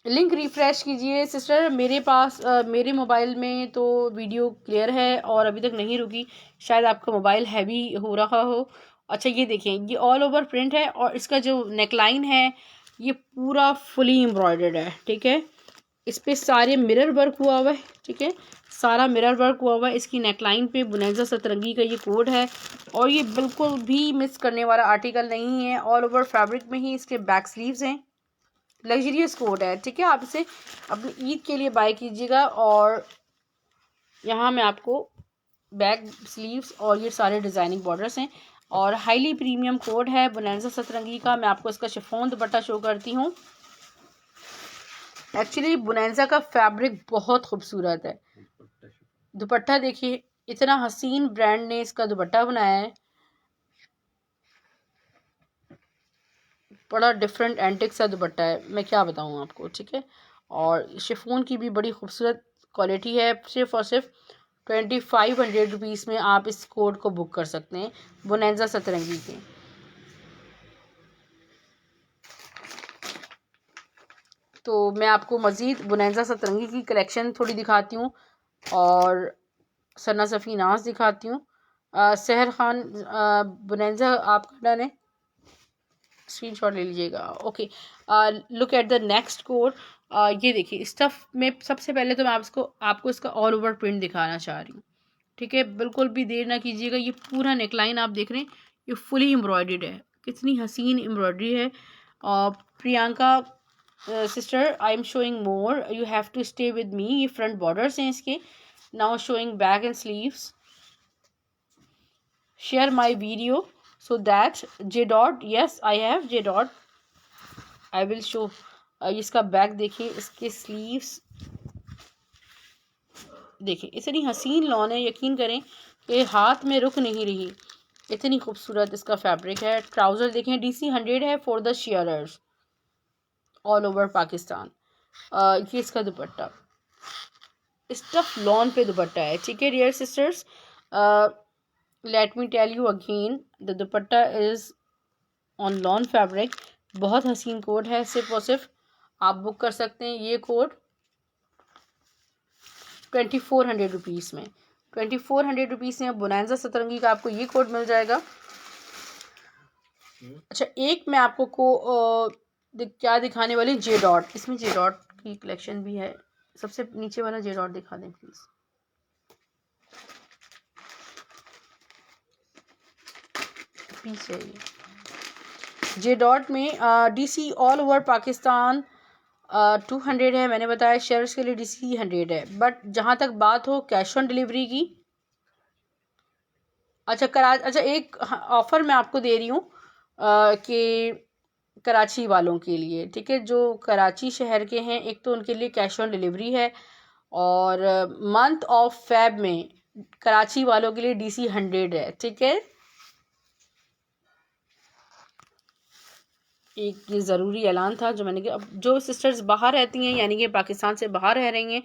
Speaker 1: लिंक रिफ़्रेश कीजिए सिस्टर। मेरे पास मेरे मोबाइल में तो वीडियो क्लियर है और अभी तक नहीं रुकी, शायद आपका मोबाइल हैवी हो रहा हो। अच्छा ये देखें, ये ऑल ओवर प्रिंट है और इसका जो नेकलाइन है ये पूरा फुली एम्ब्रॉयडर्ड है, ठीक है। इस पे सारे मिरर वर्क हुआ हुआ है, ठीक है, सारा मिरर वर्क हुआ हुआ है। इसकी नेकलाइन पे बुनेज़ा सतरंगी का ये कोड है और ये बिल्कुल भी मिस करने वाला आर्टिकल नहीं है। ऑल ओवर फैब्रिक में ही इसके बैक स्लीव्स हैं, लग्जरियस कोट है, ठीक है। आप इसे अपनी ईद के लिए बाय कीजिएगा। और यहाँ मैं आपको बैक स्लीव्स और ये सारे डिज़ाइनिंग बॉर्डर्स हैं और हाईली प्रीमियम कोड है बुनेज़ा सतरंगी का। मैं आपको इसका शिफॉन दुपट्टा शो करती हूँ। एक्चुअली बुनेज़ा का फैब्रिक बहुत खूबसूरत है। दुपट्टा देखिए, इतना हसीन ब्रांड ने इसका दुपट्टा बनाया है, बड़ा डिफरेंट एंटिक सा दुपट्टा है, मैं क्या बताऊँ आपको, ठीक है। और शिफॉन की भी बड़ी खूबसूरत क्वालिटी है। सिर्फ और सिर्फ 2500 रुपीज़ में आप इस कोड को बुक कर सकते हैं बुनेज़ा सतरंगी के। तो मैं आपको मज़ीद बुनेज़ा सतरंगी की कलेक्शन थोड़ी दिखाती हूँ और सना सफ़ी नाज दिखाती हूँ। सहर खान बुनेज़ा आपका डन है, स्क्रीनशॉट ले लीजिएगा। Okay, look at the next code. ये देखिए स्टफ़ में सबसे पहले तो मैं आपको इसका ऑल ओवर प्रिंट दिखाना चाह रही हूँ, ठीक है। बिल्कुल भी देर ना कीजिएगा। ये पूरा नेकलाइन आप देख रहे हैं, ये फुली एम्ब्रॉयडर्ड है, कितनी हसीन एम्ब्रॉयडरी है। और Priyanka sister, I am showing more, you have to stay with me. ये फ्रंट बॉर्डर्स हैं इसके। Now showing back and sleeves. Share my video so that J dot, yes I have J dot, I will show। इसका बैक देखिए, इसके स्लीव्स देखिए, इतनी हसीन लॉन है, यकीन करें कि हाथ में रुक नहीं रही, इतनी खूबसूरत इसका फैब्रिक है। ट्राउज़र देखें, DC 100 है for the sharers all over Pakistan. ये इसका दुपट्टा स्टफ लॉन पे दुपट्टा है, ठीक है dear sisters. Let me tell you again, the dupatta is on lawn fabric. बहुत हसीन कोड है, सिर्फ और सिर्फ आप बुक कर सकते हैं ये कोड 2400 रुपीज़ में। 2400 में बोनांजा सतरंगी का आपको ये कोड मिल जाएगा। अच्छा, एक मैं आपको क्या दिखाने वाली, जे डॉट। इसमें जे डॉट की कलेक्शन भी है। सबसे नीचे वाला जे डॉट दिखा दें प्लीज। पीस है ये जे डॉट में। डीसी ऑल ओवर पाकिस्तान 200 है। मैंने बताया शेयर्स के लिए डीसी 100 है। बट जहाँ तक बात हो कैश ऑन डिलीवरी की, अच्छा एक ऑफर मैं आपको दे रही हूँ कि कराची वालों के लिए, ठीक है, जो कराची शहर के हैं, एक तो उनके लिए कैश ऑन डिलीवरी है, और मंथ ऑफ फेब में कराची वालों के लिए डीसी 100 है, ठीक है। एक ये ज़रूरी ऐलान था जो मैंने किया। अब जो सिस्टर्स बाहर रहती हैं, यानी कि पाकिस्तान से बाहर रह रही हैं,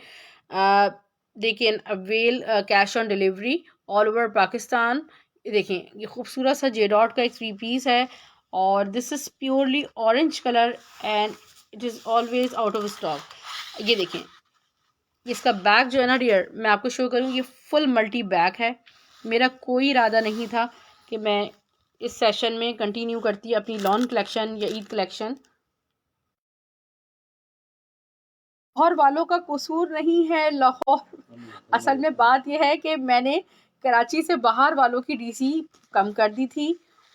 Speaker 1: देखिए, avail cash on delivery all over Pakistan. देखें, ये खूबसूरत सा जे डॉट का एक 3 पीस है, और this is purely orange colour and it is always out of stock. ये देखें, इसका बैग जो है ना डियर, मैं आपको शो करूँ, ये फुल मल्टी बैग है। मेरा कोई इरादा नहीं था कि मैं इस सेशन में कंटिन्यू करती अपनी लॉन कलेक्शन या ईद कलेक्शन। लाहौर वालों का कसूर नहीं है। लाहौर, असल में बात यह है कि मैंने कराची से बाहर वालों की डीसी कम कर दी थी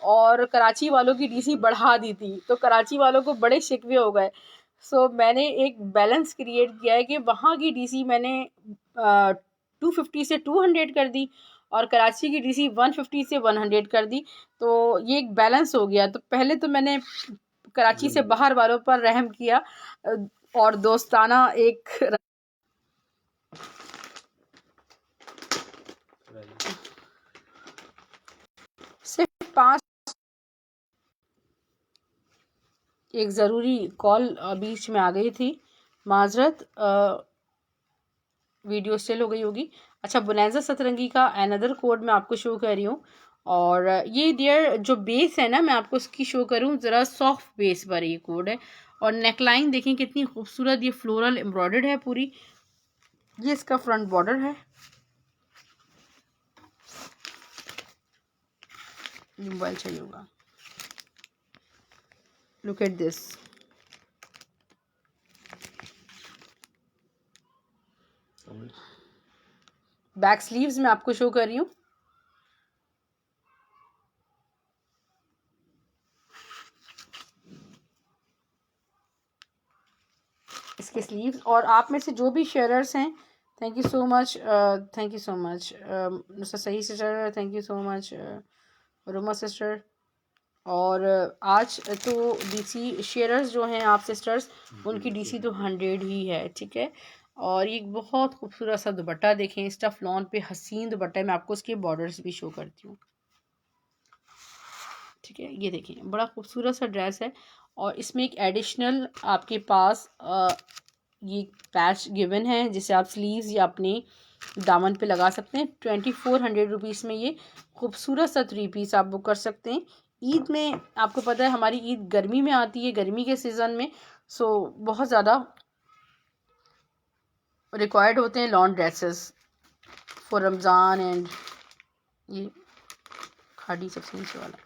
Speaker 1: और कराची वालों की डीसी बढ़ा दी थी, तो कराची वालों को बड़े शिकवे हो गए। सो मैंने एक बैलेंस क्रिएट किया है कि वहाँ की डीसी मैंने 250 से 200 कर दी, और कराची की डीसी 150 से 100 कर दी। तो ये एक बैलेंस हो गया। तो पहले तो मैंने कराची से बाहर वालों पर रहम किया और दोस्ताना एक सिर्फ 5 एक ज़रूरी कॉल बीच में आ गई थी, माजरत, वीडियो स्टिल हो गई होगी। अच्छा, बोनांजा सतरंगी का अनदर कोड मैं आपको शो कर रही हूँ, और ये डियर जो बेस है ना, मैं आपको इसकी शो करूँ, ज़रा सॉफ्ट बेस पर ये कोड है। और नेकलाइन देखें कितनी खूबसूरत, ये फ्लोरल एम्ब्रॉयडर्ड है पूरी। ये इसका फ्रंट बॉर्डर है। मोबाइल चाहिए होगा। Look at this. Back sleeves मैं आपको शो कर रही हूँ। इसके स्लीव्स, और आप में से जो भी शेयरर्स हैं, thank you so much, thank you so much Sahi sister, thank you so much Roma sister. और आज तो डीसी शेयरर्स जो हैं आप सिस्टर्स, उनकी डीसी तो 100 ही है, ठीक है। और ये बहुत खूबसूरत सा दुपट्टा देखें, स्टफ लॉन पे हसीन दुपट्टा है। मैं आपको उसके बॉर्डर्स भी शो करती हूँ, ठीक है। ये देखें, बड़ा खूबसूरत सा ड्रेस है, और इसमें एक एडिशनल आपके पास ये पैच गिवन है, जिसे आप स्लीव्स या अपने दामन पे लगा सकते हैं। 2400 में ये खूबसूरत सा 3 पीस आप बुक कर सकते हैं। ईद में आपको पता है हमारी ईद गर्मी में आती है, गर्मी के सीज़न में, सो बहुत ज़्यादा रिक्वायर्ड होते हैं lawn dresses for Ramzan. And ये खाड़ी सबसे नीचे वाला।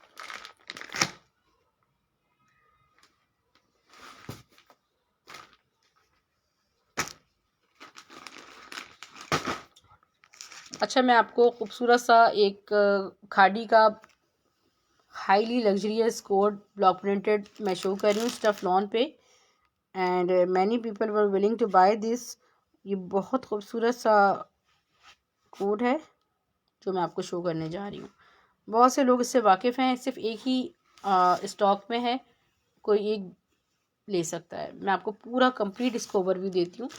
Speaker 1: अच्छा, मैं आपको खूबसूरत सा एक खाड़ी का highly luxurious coat block printed मैं शो कर रही हूँ स्टफ लॉन पे, and many people were willing to buy this. ये बहुत खूबसूरत सा कोड है जो मैं आपको शो करने जा रही हूँ। बहुत से लोग इससे वाकिफ़ हैं, सिर्फ एक ही स्टॉक में है, कोई एक ले सकता है। मैं आपको पूरा कंप्लीट इसको ओवरव्यू देती हूँ।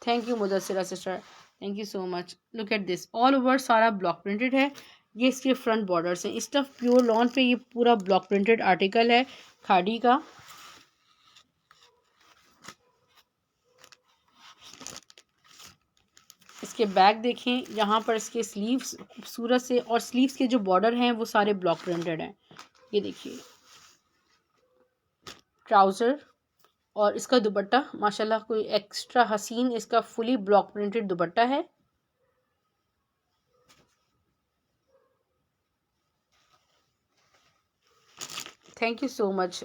Speaker 1: Thank you Mudassira sister, thank you so much. Look at this, all over सारा ब्लॉक प्रिंटेड है। ये इसके फ्रंट बॉर्डर्स हैं। स्टफ प्योर लॉन पे ये पूरा ब्लॉक प्रिंटेड आर्टिकल है खाड़ी का। इसके बैक देखें, यहाँ पर इसके स्लीव्स खूबसूरत से, और स्लीव्स के जो बॉर्डर हैं वो सारे ब्लॉक प्रिंटेड हैं। ये देखिए ट्राउज़र, और इसका दुपट्टा माशाल्लाह कोई एक्स्ट्रा हसीन, इसका फुली ब्लॉक प्रिंटेड दुपट्टा है। Thank you so much,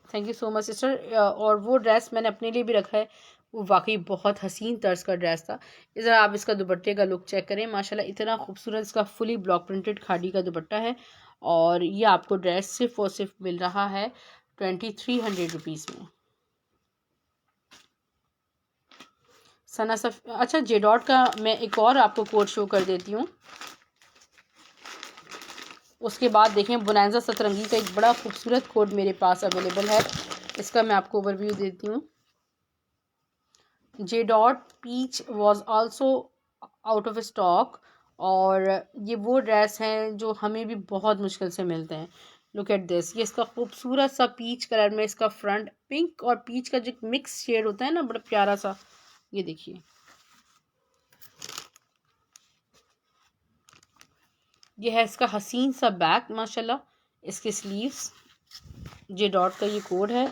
Speaker 1: thank you so much sister. और वो ड्रेस मैंने अपने लिए भी रखा है, वो वाकई बहुत हसीन तर्ज का ड्रेस था। इधर आप इसका दुपट्टे का लुक चेक करें, माशाल्लाह इतना खूबसूरत इसका फुली ब्लॉक प्रिंटेड खादी का दुपट्टा है। और ये आपको ड्रेस सिर्फ और सिर्फ मिल रहा है 2300 में। सना सफ अच्छा, जे डॉट का मैं एक और आपको कोड शो कर देती हूँ। उसके बाद देखें बोनांजा सतरंगी का एक बड़ा खूबसूरत कोड मेरे पास अवेलेबल है, इसका मैं आपको ओवरव्यू देती हूँ। J dot peach was also out of stock, और ये वो ड्रेस हैं जो हमें भी बहुत मुश्किल से मिलते हैं। लुक एट दिस, ये इसका खूबसूरत सा पीच कलर में इसका फ्रंट, पिंक और पीच का जो मिक्स शेड होता है ना, बड़ा प्यारा सा, ये देखिए। ये है इसका हसीन सा बैक माशाल्लाह, इसके स्लीव्स, जे डॉट का ये कोड है,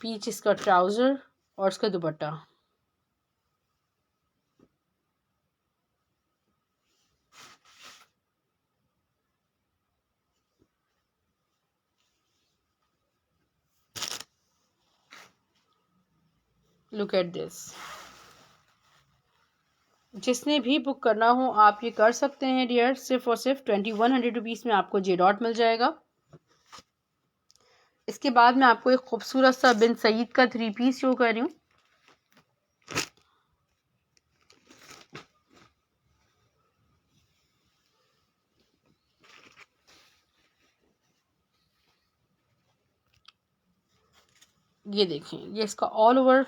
Speaker 1: पीच इसका ट्राउज़र और इसका दुपट्टा। Look at this. जिसने भी बुक करना हो आप ये कर सकते हैं डियर, सिर्फ और सिर्फ 2100 में आपको जे डॉट मिल जाएगा। इसके बाद मैं आपको एक खूबसूरत सा बिन सईद का 3 पीस शो कर रही हूँ। ये देखें, ये इसका ऑल ओवर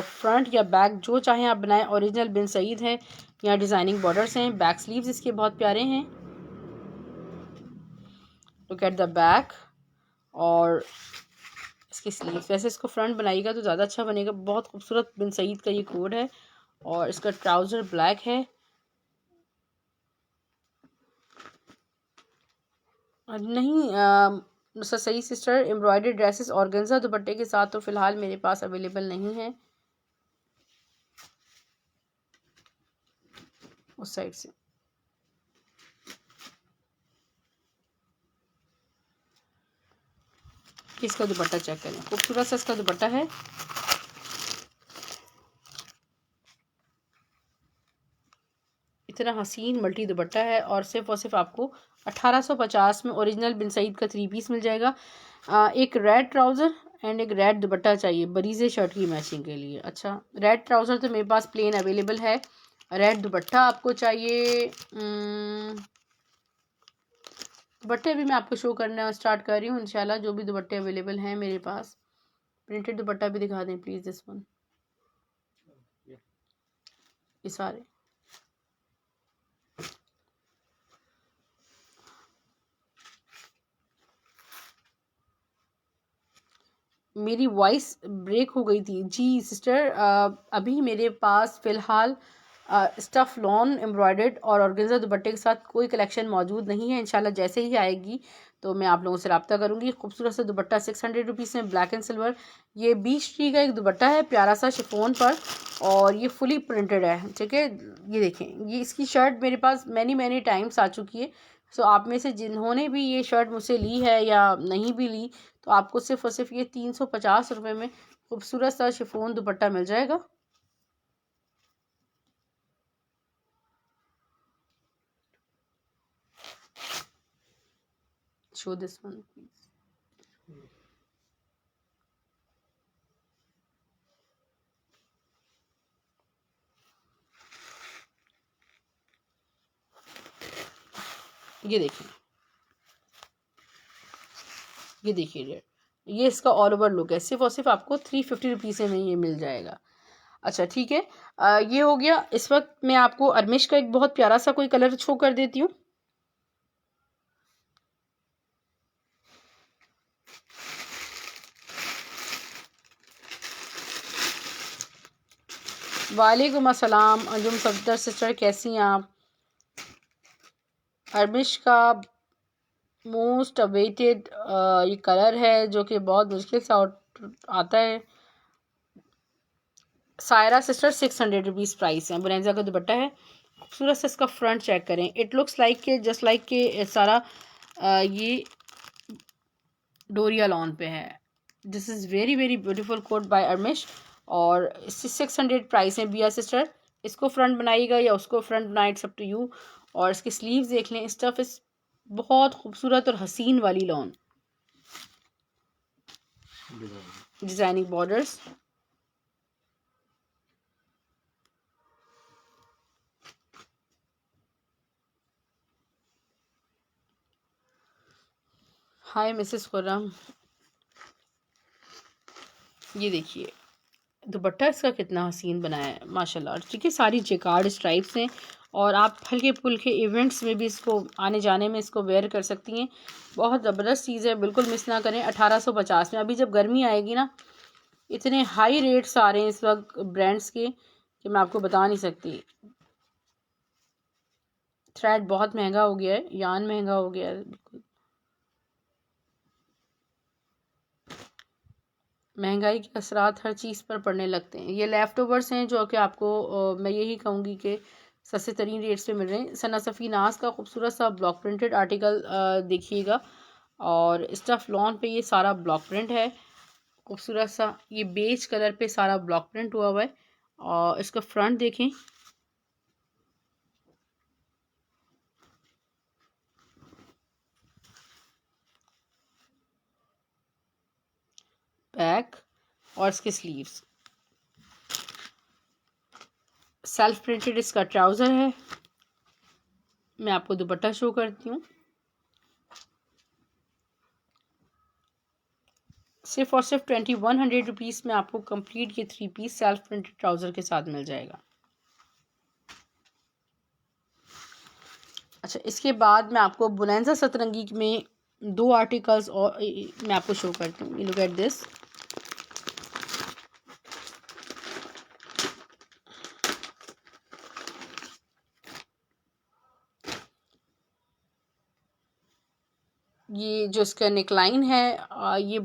Speaker 1: फ्रंट या बैक जो चाहें आप बनाएं, ओरिजिनल बिन सईद है, यहाँ डिज़ाइनिंग बॉर्डर्स हैं, बैक स्लीव्स इसके बहुत प्यारे हैं। लुक एट द बैक और इसकी स्लीव्स। वैसे इसको फ्रंट बनाइएगा तो ज़्यादा अच्छा बनेगा। बहुत खूबसूरत बिन सईद का ये कोड है, और इसका ट्राउज़र ब्लैक है। नहीं सही सिस्टर, एम्ब्रॉयडरी ड्रेसेस ऑर्गेन्जा दुपट्टे के साथ तो फ़िलहाल मेरे पास अवेलेबल नहीं है। उस साइड से इसका दुपट्टा चेक करें, खूबसूरत सा इसका दुपट्टा है। इतना हसीन मल्टी दुपट्टा है, और सिर्फ आपको 1850 में ओरिजिनल बिन सईद का 3 पीस मिल जाएगा। एक रेड ट्राउज़र एंड एक रेड दुपट्टा चाहिए बरीजे शर्ट की मैचिंग के लिए। अच्छा, रेड ट्राउज़र तो मेरे पास प्लेन अवेलेबल है, रेड दुपट्टा आपको चाहिए। दुपट्टे भी मैं आपको शो करना स्टार्ट कर रही हूँ इंशाल्लाह, जो भी दुपट्टे अवेलेबल हैं मेरे पास। प्रिंटेड दुपट्टा भी दिखा दें प्लीज़, दिस वन, ये सारे। मेरी वॉइस ब्रेक हो गई थी जी सिस्टर। अभी मेरे पास फ़िलहाल स्टफ़ लॉन एम्ब्रॉयडर्ड और ऑर्गेन्जा दुपट्टे के साथ कोई कलेक्शन मौजूद नहीं है। इंशाल्लाह जैसे ही आएगी तो मैं आप लोगों से रब्ता करूँगी। खूबसूरत सा दुपट्टा 600 में, ब्लैक एंड सिल्वर। ये बीच ट्री का एक दुपट्टा है प्यारा सा शिफॉन पर, और ये फुली प्रिंटेड है, ठीक है। ये देखें, ये इसकी शर्ट मेरे पास मैनी टाइम्स आ चुकी है। सो आप में से जिन्होंने भी ये शर्ट मुझसे ली है या नहीं भी ली, तो आपको सिर्फ और सिर्फ ये 350 में खूबसूरत सा शिफॉन दुपट्टा मिल जाएगा। Show this one please. ये देखिए, ये देखिए, ये इसका ऑल ओवर लुक है। सिर्फ और सिर्फ आपको 350 में ये मिल जाएगा। अच्छा ठीक है, ये हो गया। इस वक्त मैं आपको अरमिश का एक बहुत प्यारा सा कोई कलर शो कर देती हूँ। वालेकुम अस्सलाम अंजुम सफदर सिस्टर, कैसी हैं आप? अरमिश का मोस्ट अवेटेड ये कलर है, जो कि बहुत मुश्किल से आता है। सायरा सिस्टर 600 प्राइस है। बुरैंजा का दुपट्टा है, खूबसूरत से इसका फ्रंट चेक करें। इट लुक्स लाइक के जस्ट लाइक के सारा ये डोरिया लॉन पे है। This is very very beautiful coat by Armish, और 600 प्राइस है बिया सिस्टर। इसको फ्रंट बनाइएगा या उसको फ्रंट बनाए, इट्स अप टू यू। और इसके स्लीव्स देख लें, स्टफ इस बहुत खूबसूरत और हसीन वाली लॉन, डिजाइनिंग बॉर्डर्स। हाय मिसेस खुर्रम, ये देखिए दुपट्टा इसका कितना हसीन बनाया है माशाल्लाह। ठीक है, सारी जेकार्ड स्ट्राइप्स हैं, और आप हल्के फुल्के इवेंट्स में भी इसको आने जाने में इसको वेयर कर सकती हैं। बहुत ज़बरदस्त चीज़ है, बिल्कुल मिस ना करें। 1850 में। अभी जब गर्मी आएगी ना, इतने हाई रेट्स आ रहे हैं इस वक्त ब्रांड्स के कि मैं आपको बता नहीं सकती। थ्रेड बहुत महंगा हो गया है, यान महंगा हो गया है, बिल्कुल महंगाई के असरात हर चीज़ पर पड़ने लगते हैं। ये लेफ़्ट ओवर्स हैं जो कि आपको मैं यही कहूँगी कि सस्ते तरीन रेट्स पे मिल रहे हैं। सना सफ़ी नाज का खूबसूरत सा ब्लॉक प्रिंटेड आर्टिकल देखिएगा, और स्टफ लॉन पे ये सारा ब्लॉक प्रिंट है खूबसूरत सा। ये बेज कलर पे सारा ब्लॉक प्रिंट हुआ हुआ है, और इसका फ्रंट देखें, बैक, और इसके स्लीव्स। सेल्फ प्रिंटेड इसका ट्राउज़र है। मैं आपको दुपट्टा शो करती हूँ। सिर्फ और सिर्फ 2100 रुपीज़ में आपको कंप्लीट ये 3 पीस सेल्फ प्रिंटेड ट्राउज़र के साथ मिल जाएगा। अच्छा, इसके बाद मैं आपको बोनांजा सतरंगी में 2 आर्टिकल्स और मैं आपको शो करती हूँ। Look at this. ये जो इसका नेकलाइन है ये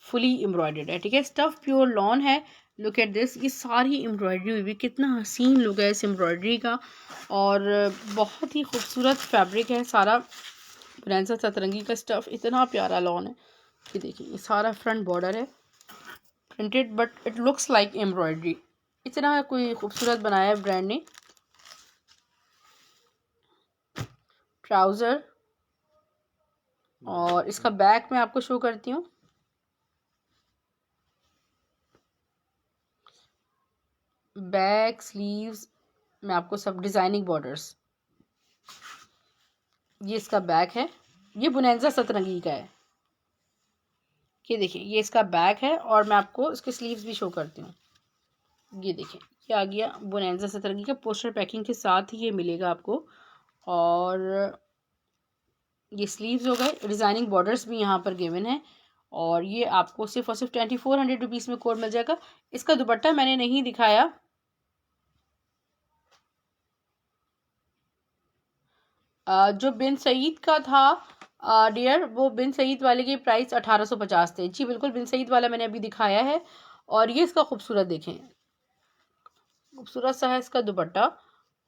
Speaker 1: फुली एम्ब्रॉयडर्ड है। ठीक है, स्टफ प्योर लॉन है। लुक एट दिस, ये सारी एम्ब्रॉयडरी हुई, कितना हसीन लुक है इस एम्ब्रॉयडरी का, और बहुत ही खूबसूरत फैब्रिक है सारा। बोनांजा सतरंगी का स्टफ इतना प्यारा लॉन है। ये देखिए, ये सारा फ्रंट बॉर्डर है printed, but it looks like embroidery. इतना कोई खूबसूरत बनाया है ब्रांड ने। ट्राउज़र, और इसका बैक मैं आपको शो करती हूँ। बैक, स्लीव्स मैं आपको सब डिज़ाइनिंग बॉर्डर्स। ये इसका बैक है, ये बोनांजा सतरंगी का है। ये देखिए, ये इसका बैक है, और मैं आपको इसके स्लीव्स भी शो करती हूँ। ये देखिए, ये आ गया बोनांजा सतरंगी का पोस्टर पैकिंग के साथ ही ये मिलेगा आपको। और ये स्लीव्स हो गए, डिज़ाइनिंग बॉर्डर्स भी यहाँ पर गिवन है, और ये आपको सिर्फ और सिर्फ 2400 रुपीज़ में कोड मिल जाएगा। इसका दुपट्टा मैंने नहीं दिखाया। जो बिन सईद का था डियर, वो बिन सईद वाले के प्राइस 1850 थे। जी बिल्कुल, बिन सईद वाला मैंने अभी दिखाया है। और ये इसका खूबसूरत देखें, खूबसूरत सा है इसका दुपट्टा,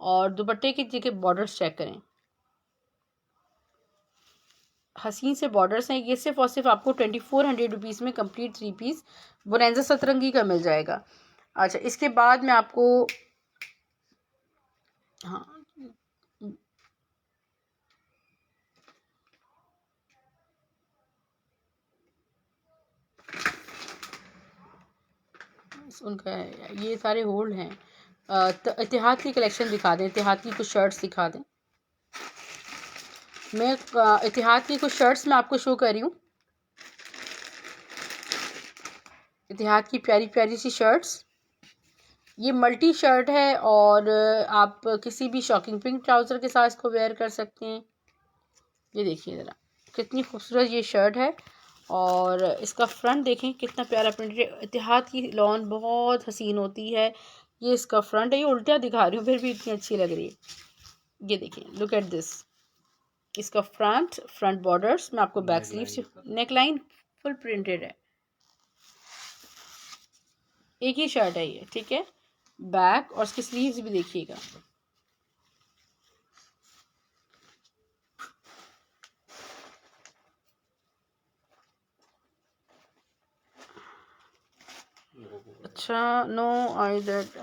Speaker 1: और दुपट्टे की जगह बॉर्डर्स चेक करें, हसीन से बॉर्डर्स हैं। ये सिर्फ और सिर्फ आपको 2400 रुपीज़ में कंप्लीट 3 पीस बोनांजा सतरंगी का मिल जाएगा। अच्छा, इसके बाद मैं आपको, हाँ, उनका है, ये सारे होल्ड हैं। तो इतिहाद की कलेक्शन दिखा दें, इतिहाद की कुछ शर्ट्स दिखा दें। मैं इतिहाद की कुछ शर्ट्स मैं आपको शो कर रही हूँ। इतिहाद की प्यारी प्यारी सी शर्ट्स। ये मल्टी शर्ट है, और आप किसी भी शॉकिंग पिंक ट्राउज़र के साथ इसको वेयर कर सकते हैं। ये देखिए ज़रा कितनी खूबसूरत ये शर्ट है, और इसका फ्रंट देखें कितना प्यारा प्रिंट है। इतिहाद की लॉन बहुत हसीन होती है। ये इसका फ्रंट है, ये उल्टा दिखा रही हूँ फिर भी इतनी अच्छी लग रही है। ये देखिए, लुक एट दिस, इसका फ्रंट बॉर्डर्स। मैं आपको back sleeve, neck line full printed है। एक ही शर्ट है ये, ठीक है। बैक और इसकी स्लीव्स भी देखिएगा। अच्छा नो आई दैट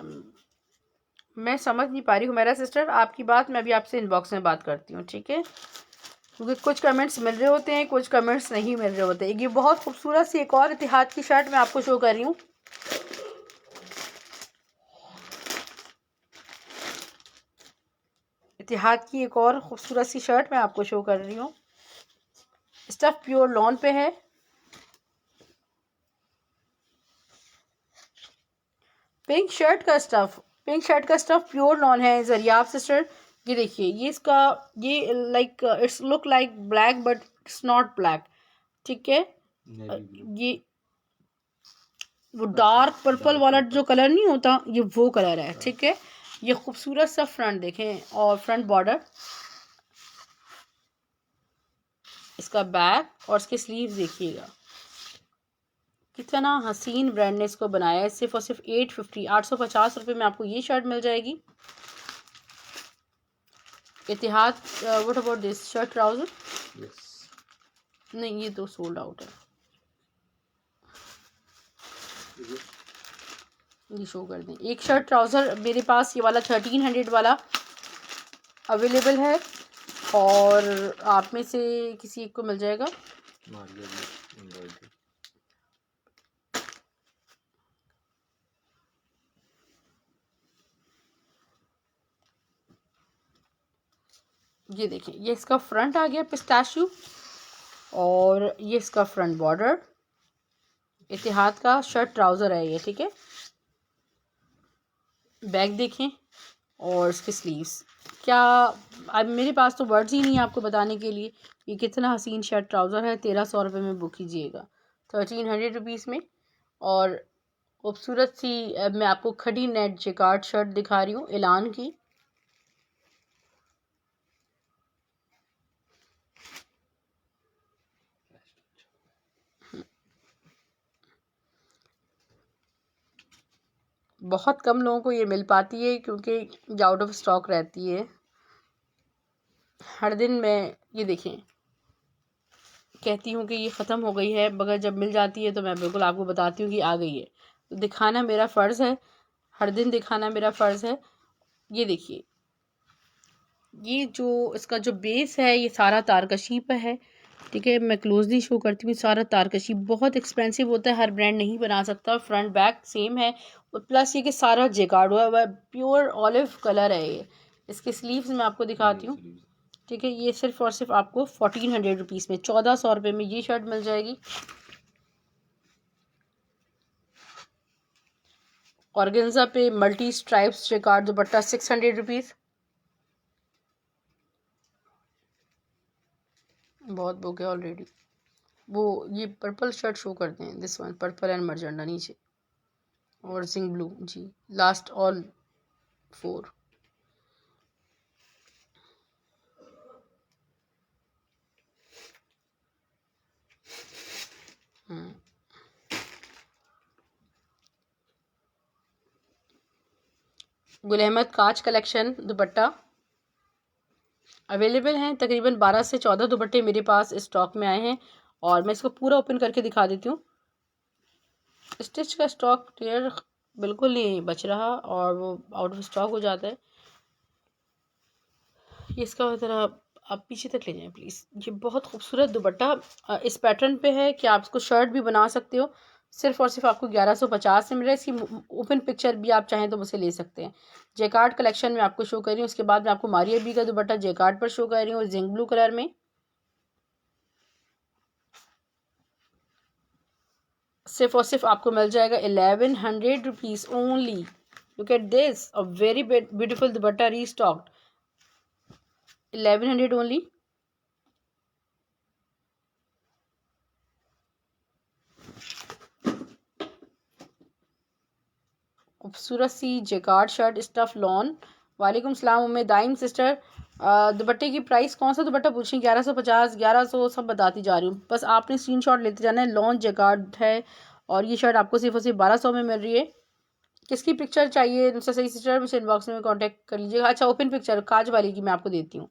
Speaker 1: मैं समझ नहीं पा रही हूँ मेरा सिस्टर आपकी बात। मैं अभी आपसे इनबॉक्स में बात करती हूँ, ठीक है, क्योंकि कुछ कमेंट्स मिल रहे होते हैं, कुछ कमेंट्स नहीं मिल रहे होते। ये बहुत खूबसूरत सी एक और इतिहाद की शर्ट मैं आपको शो कर रही हूँ। इतिहाद की एक और खूबसूरत सी शर्ट मैं आपको शो कर रही हूँ। स्टफ प्योर लॉन पे है। पिंक शर्ट का स्टफ प्योर लॉन है जरियाब सिस्टर। ये देखिए, ये इसका ये like it's look like black but it's not black, ठीक है। ये वो डार्क पर्पल वाला जो कलर नहीं होता, ये वो कलर है, ठीक है। ये खूबसूरत सा फ्रंट देखें और फ्रंट बॉर्डर, इसका बैक और इसके स्लीव देखिएगा कितना हसीन ब्रांड ने इसको बनाया है। सिर्फ और सिर्फ 850 में आपको ये शर्ट मिल जाएगी। इतिहाद what about this shirt trouser? नहीं, ये तो सोल्ड आउट है। ये शो कर दें। एक शर्ट ट्राउज़र मेरे पास ये वाला 1300 वाला अवेलेबल है और आप में से किसी एक को मिल जाएगा। ये देखें, ये इसका फ्रंट आ गया पिस्ताशियो और ये इसका फ्रंट बॉर्डर। इतिहाद का शर्ट ट्राउज़र है ये, ठीक है। बैक देखें और इसके स्लीव्स, क्या अब मेरे पास तो वर्ड्स ही नहीं है आपको बताने के लिए। ये कितना हसीन शर्ट ट्राउज़र है। 1300 में बुक कीजिएगा, 1300 में। और खूबसूरत सी मैं आपको खड़ी नेट जेकार्ड शर्ट दिखा रही हूँ एलान की। बहुत कम लोगों को ये मिल पाती है क्योंकि ये आउट ऑफ स्टॉक रहती है हर दिन। मैं ये देखें कहती हूँ कि ये ख़त्म हो गई है, मगर जब मिल जाती है तो मैं बिल्कुल आपको बताती हूँ कि आ गई है। तो दिखाना मेरा फ़र्ज़ है, हर दिन दिखाना मेरा फ़र्ज़ है। ये देखिए, ये जो इसका जो बेस है ये सारा तारकशी पे है, ठीक है। मैं क्लोजली शो करती हूँ। सारा तारकशी बहुत एक्सपेंसिव होता है, हर ब्रांड नहीं बना सकता। फ्रंट बैक सेम है और प्लस ये कि सारा जेकार्ड हुआ है, प्योर ऑलिव कलर है ये। इसके स्लीव्स मैं आपको दिखाती हूँ, ठीक है। ये सिर्फ और सिर्फ आपको 1400 में, 1400 में ये शर्ट मिल जाएगी। ऑर्गेन्जा पे मल्टी स्ट्राइप्स जेकार्ड दुपट्टा 600 बहुत बुक है ऑलरेडी। वो ये पर्पल शर्ट शो करते हैं, दिस वन पर्पल एंड मर्जेंडा नीचे और जिंक ब्लू जी, लास्ट ऑल 4। गुल अहमद कांच कलेक्शन दुपट्टा अवेलेबल हैं। तकरीबन 12 से 14 दुपट्टे मेरे पास स्टॉक में आए हैं और मैं इसको पूरा ओपन करके दिखा देती हूँ। स्टिच का स्टॉक क्लियर बिल्कुल नहीं बच रहा और वो आउट ऑफ स्टॉक हो जाता है। ये इसका ज़रा आप पीछे तक ले जाएं प्लीज़। ये बहुत खूबसूरत दुपट्टा इस पैटर्न पे है कि आप इसको शर्ट भी बना सकते हो। सिर्फ और सिर्फ आपको 1150 में मिल रहा है। इसकी ओपन पिक्चर भी आप चाहें तो मुझसे ले सकते हैं। जेकार्ड कलेक्शन में आपको शो कर रही हूँ। उसके बाद मैं आपको मारिया बी का दुपट्टा जेकार्ड पर शो कर रही हूँ, जिंक ब्लू कलर में। सिर्फ और सिर्फ आपको मिल जाएगा 1100 only. Look at this, a very beautiful dupatta restocked, 1100 only. खूबसूरत सी जेकार्ड शर्ट स्टफ लॉन। वालेकुम सलाम उम्मे दाइम सिस्टर। दुपट्टे की प्राइस कौन सा दुपट्टा पूछें? 1150, 1100 सब बताती जा रही हूँ, बस आपने स्क्रीनशॉट लेते जाना है। लॉन जेकार्ड है और ये शर्ट आपको सिर्फ और सिर्फ 1200 में मिल रही है। किसकी पिक्चर चाहिए मुझसे सही सिस्टर, मुझसे इनबॉक्स में कांटेक्ट कर लीजिएगा। अच्छा, ओपन पिक्चर काज वाली की मैं आपको देती हूँ।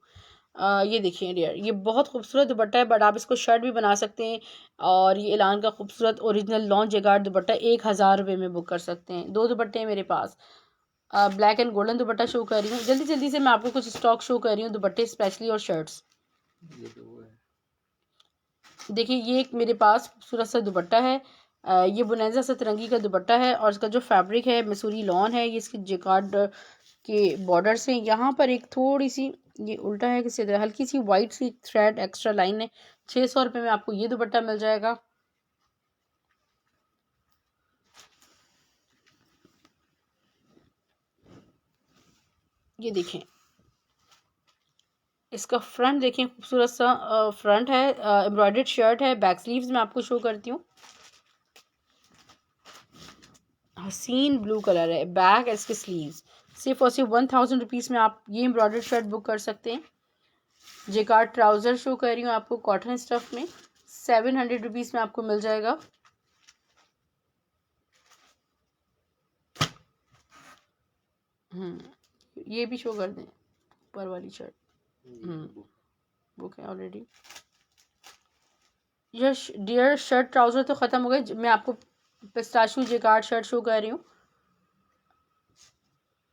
Speaker 1: ये देखिए डियर, ये बहुत खूबसूरत दुपट्टा है, बट आप इसको शर्ट भी बना सकते हैं। और ये एलान का खूबसूरत ओरिजिनल लॉन्च जगार्ड दुपट्टा 1000 रुपये में बुक कर सकते हैं। 2 दुपट्टे हैं मेरे पास। Black and golden dupatta show कर रही हूँ, जल्दी जल्दी से मैं आपको कुछ स्टॉक शो कर रही हूँ दुपट्टे स्पेशली और शर्ट्स। देखिए ये एक मेरे पास खूबसूरत सा दुपट्टा है। ये बुनैजा सतरंगी का दुपट्टा है और इसका जो फैब्रिक है मसूरी लॉन है। ये इसकी जेकार्ड के बॉर्डर्स हैं। यहाँ पर एक थोड़ी सी ये उल्टा है कि सीधा, हल्की सी वाइट सी थ्रेड एक्स्ट्रा लाइन है। 600 रुपये में आपको ये दुपट्टा मिल जाएगा। ये देखें, इसका फ्रंट देखें, खूबसूरत सा फ्रंट है, एम्ब्रॉयडर्ड शर्ट है। बैक स्लीव्स में आपको शो करती हूँ, हसीन ब्लू कलर है बैक, इसके स्लीव्स। सिर्फ और सिर्फ 1000 रुपीज़ में आप ये एम्ब्रॉयडर्ड शर्ट बुक कर सकते हैं। जेकार्ड ट्राउज़र शो कर रही हूँ आपको कॉटन स्टफ में, 700 रुपीज़ में आपको मिल जाएगा। ये भी शो कर दें ऊपर वाली शर्ट। बुक है ऑलरेडी। यह डियर शर्ट ट्राउज़र तो ख़त्म हो गए, मैं आपको पिस्ताशू जेकार्ड शर्ट शो कर रही हूँ।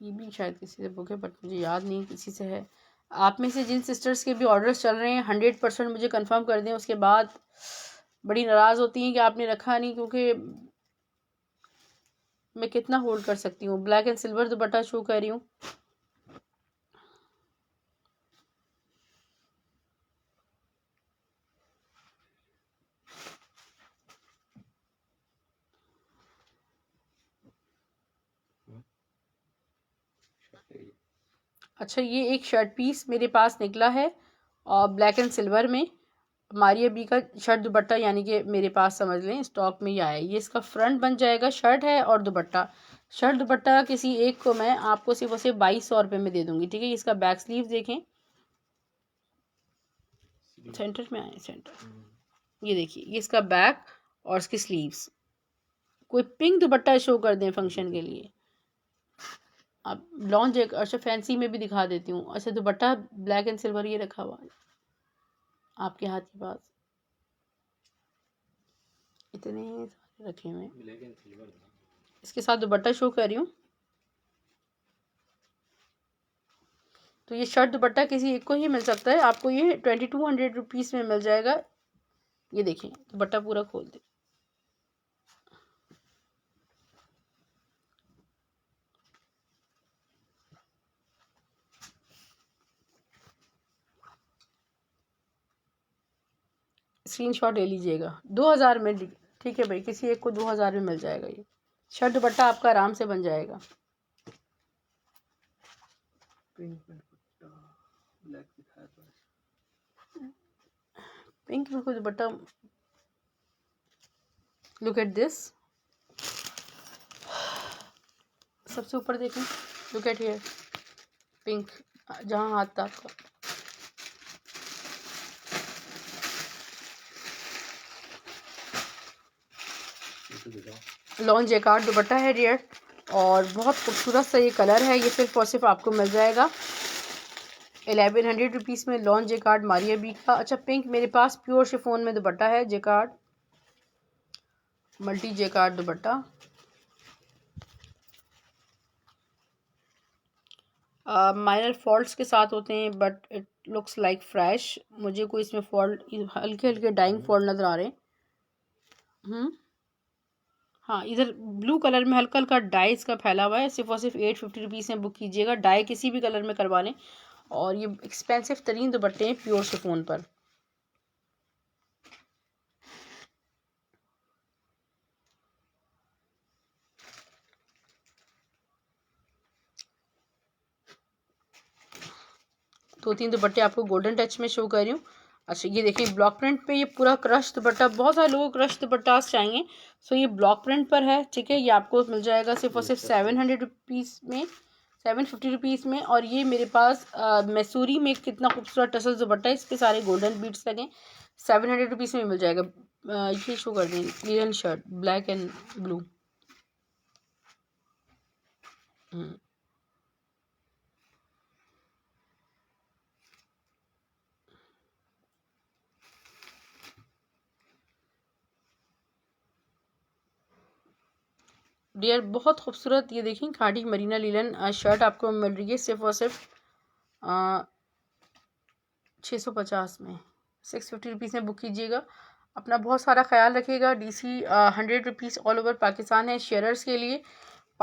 Speaker 1: ये भी शायद किसी से बुक है बट मुझे याद नहीं किसी से है। आप में से जिन सिस्टर्स के भी ऑर्डर्स चल रहे हैं 100% मुझे कंफर्म कर दें, उसके बाद बड़ी नाराज़ होती हैं कि आपने रखा नहीं, क्योंकि मैं कितना होल्ड कर सकती हूँ। Black and silver dupatta show कर रही हूँ। अच्छा, ये एक शर्ट पीस मेरे पास निकला है और ब्लैक एंड सिल्वर में मारिया बी का शर्ट दुपट्टा, यानी कि मेरे पास समझ लें स्टॉक में ही आया है। ये इसका फ्रंट बन जाएगा, शर्ट है और दुपट्टा। शर्ट दुपट्टा किसी एक को मैं आपको सिर्फ और सिर्फ 2200 रुपये में दे दूंगी, ठीक है। इसका बैक स्लीव देखें, सेंटर में आए सेंटर। ये देखिए, ये इसका बैक और इसकी स्लीव्स। कोई पिंक दुपट्टा शो कर दें फंक्शन के लिए। अब लॉन्च एक अच्छा फैंसी में भी दिखा देती हूँ। अच्छा दुपट्टा ब्लैक एंड सिल्वर ये रखा हुआ है आपके हाथ के पास, इतने सारे रखे हुए हैं। इसके साथ दुपट्टा शो कर रही हूँ। तो ये शर्ट दुपट्टा किसी एक को ही मिल सकता है, आपको ये 2200 रुपीज़ में मिल जाएगा। ये देखें दुपट्टा पूरा खोल दे। स्क्रीनशॉट ले लीजिएगा। 2000 में, ठीक है भाई, किसी एक को 2000 में मिल जाएगा। ये शर्ट दुपट्टा आपका आराम से बन जाएगा। पिंक में कोई दुपट्टा, लुक एट दिस, सबसे ऊपर देखें, लुक एट हियर, पिंक जहाँ हाथ था आपका। लॉन्च जेकार्ड दुपट्टा है डियर और बहुत खूबसूरत सा ये कलर है। ये सिर्फ और सिर्फ आपको मिल जाएगा 1100 रुपीज़ में। लॉन्च जेकार्ड मारिया बी का। अच्छा पिंक मेरे पास प्योर शिफॉन में दुपट्टा है, जेकार्ड मल्टी जेकार्ड दुपट्टा। माइनर फॉल्ट्स के साथ होते हैं but it looks like fresh. मुझे कोई इसमें फॉल्ट, हल्के हल्के डाइंग फॉल्ट नज़र आ रहे हैं। हाँ, इधर ब्लू कलर में हल्का हल्का डाई इसका फैला हुआ है। सिर्फ और सिर्फ 850 रुपीज़ में बुक कीजिएगा। डाई किसी भी कलर में करवा लें। और ये एक्सपेंसिव तरीन दुपट्टे हैं प्योर शिफॉन पर। दो तीन दुपट्टे आपको गोल्डन टच में शो कर रही हूँ। अच्छा ये देखिए ब्लॉक प्रिंट पे ये पूरा क्रश दुपट्टा, बहुत सारे लोगों को क्रश दुपट्टा चाहिए। सो ये ब्लॉक प्रिंट पर है, ठीक है। ये आपको मिल जाएगा सिर्फ और सिर्फ 700 रुपीज़ में, 750 रुपीज़ में। और ये मेरे पास मैसूरी में कितना खूबसूरत टसल दुपट्टा है, इसके सारे गोल्डन बीड्स लगे। 700 रुपीज़ में मिल जाएगा। ये शो कर दें clear shirt black and blue. Dear बहुत खूबसूरत, ये देखें खाड़ी मरीना लीलन शर्ट आपको मिल रही है सिर्फ और सिर्फ 650 में। 650 में बुक कीजिएगा। अपना बहुत सारा ख्याल रखिएगा। DC 100 rupees all over Pakistan है शेयरर्स के लिए।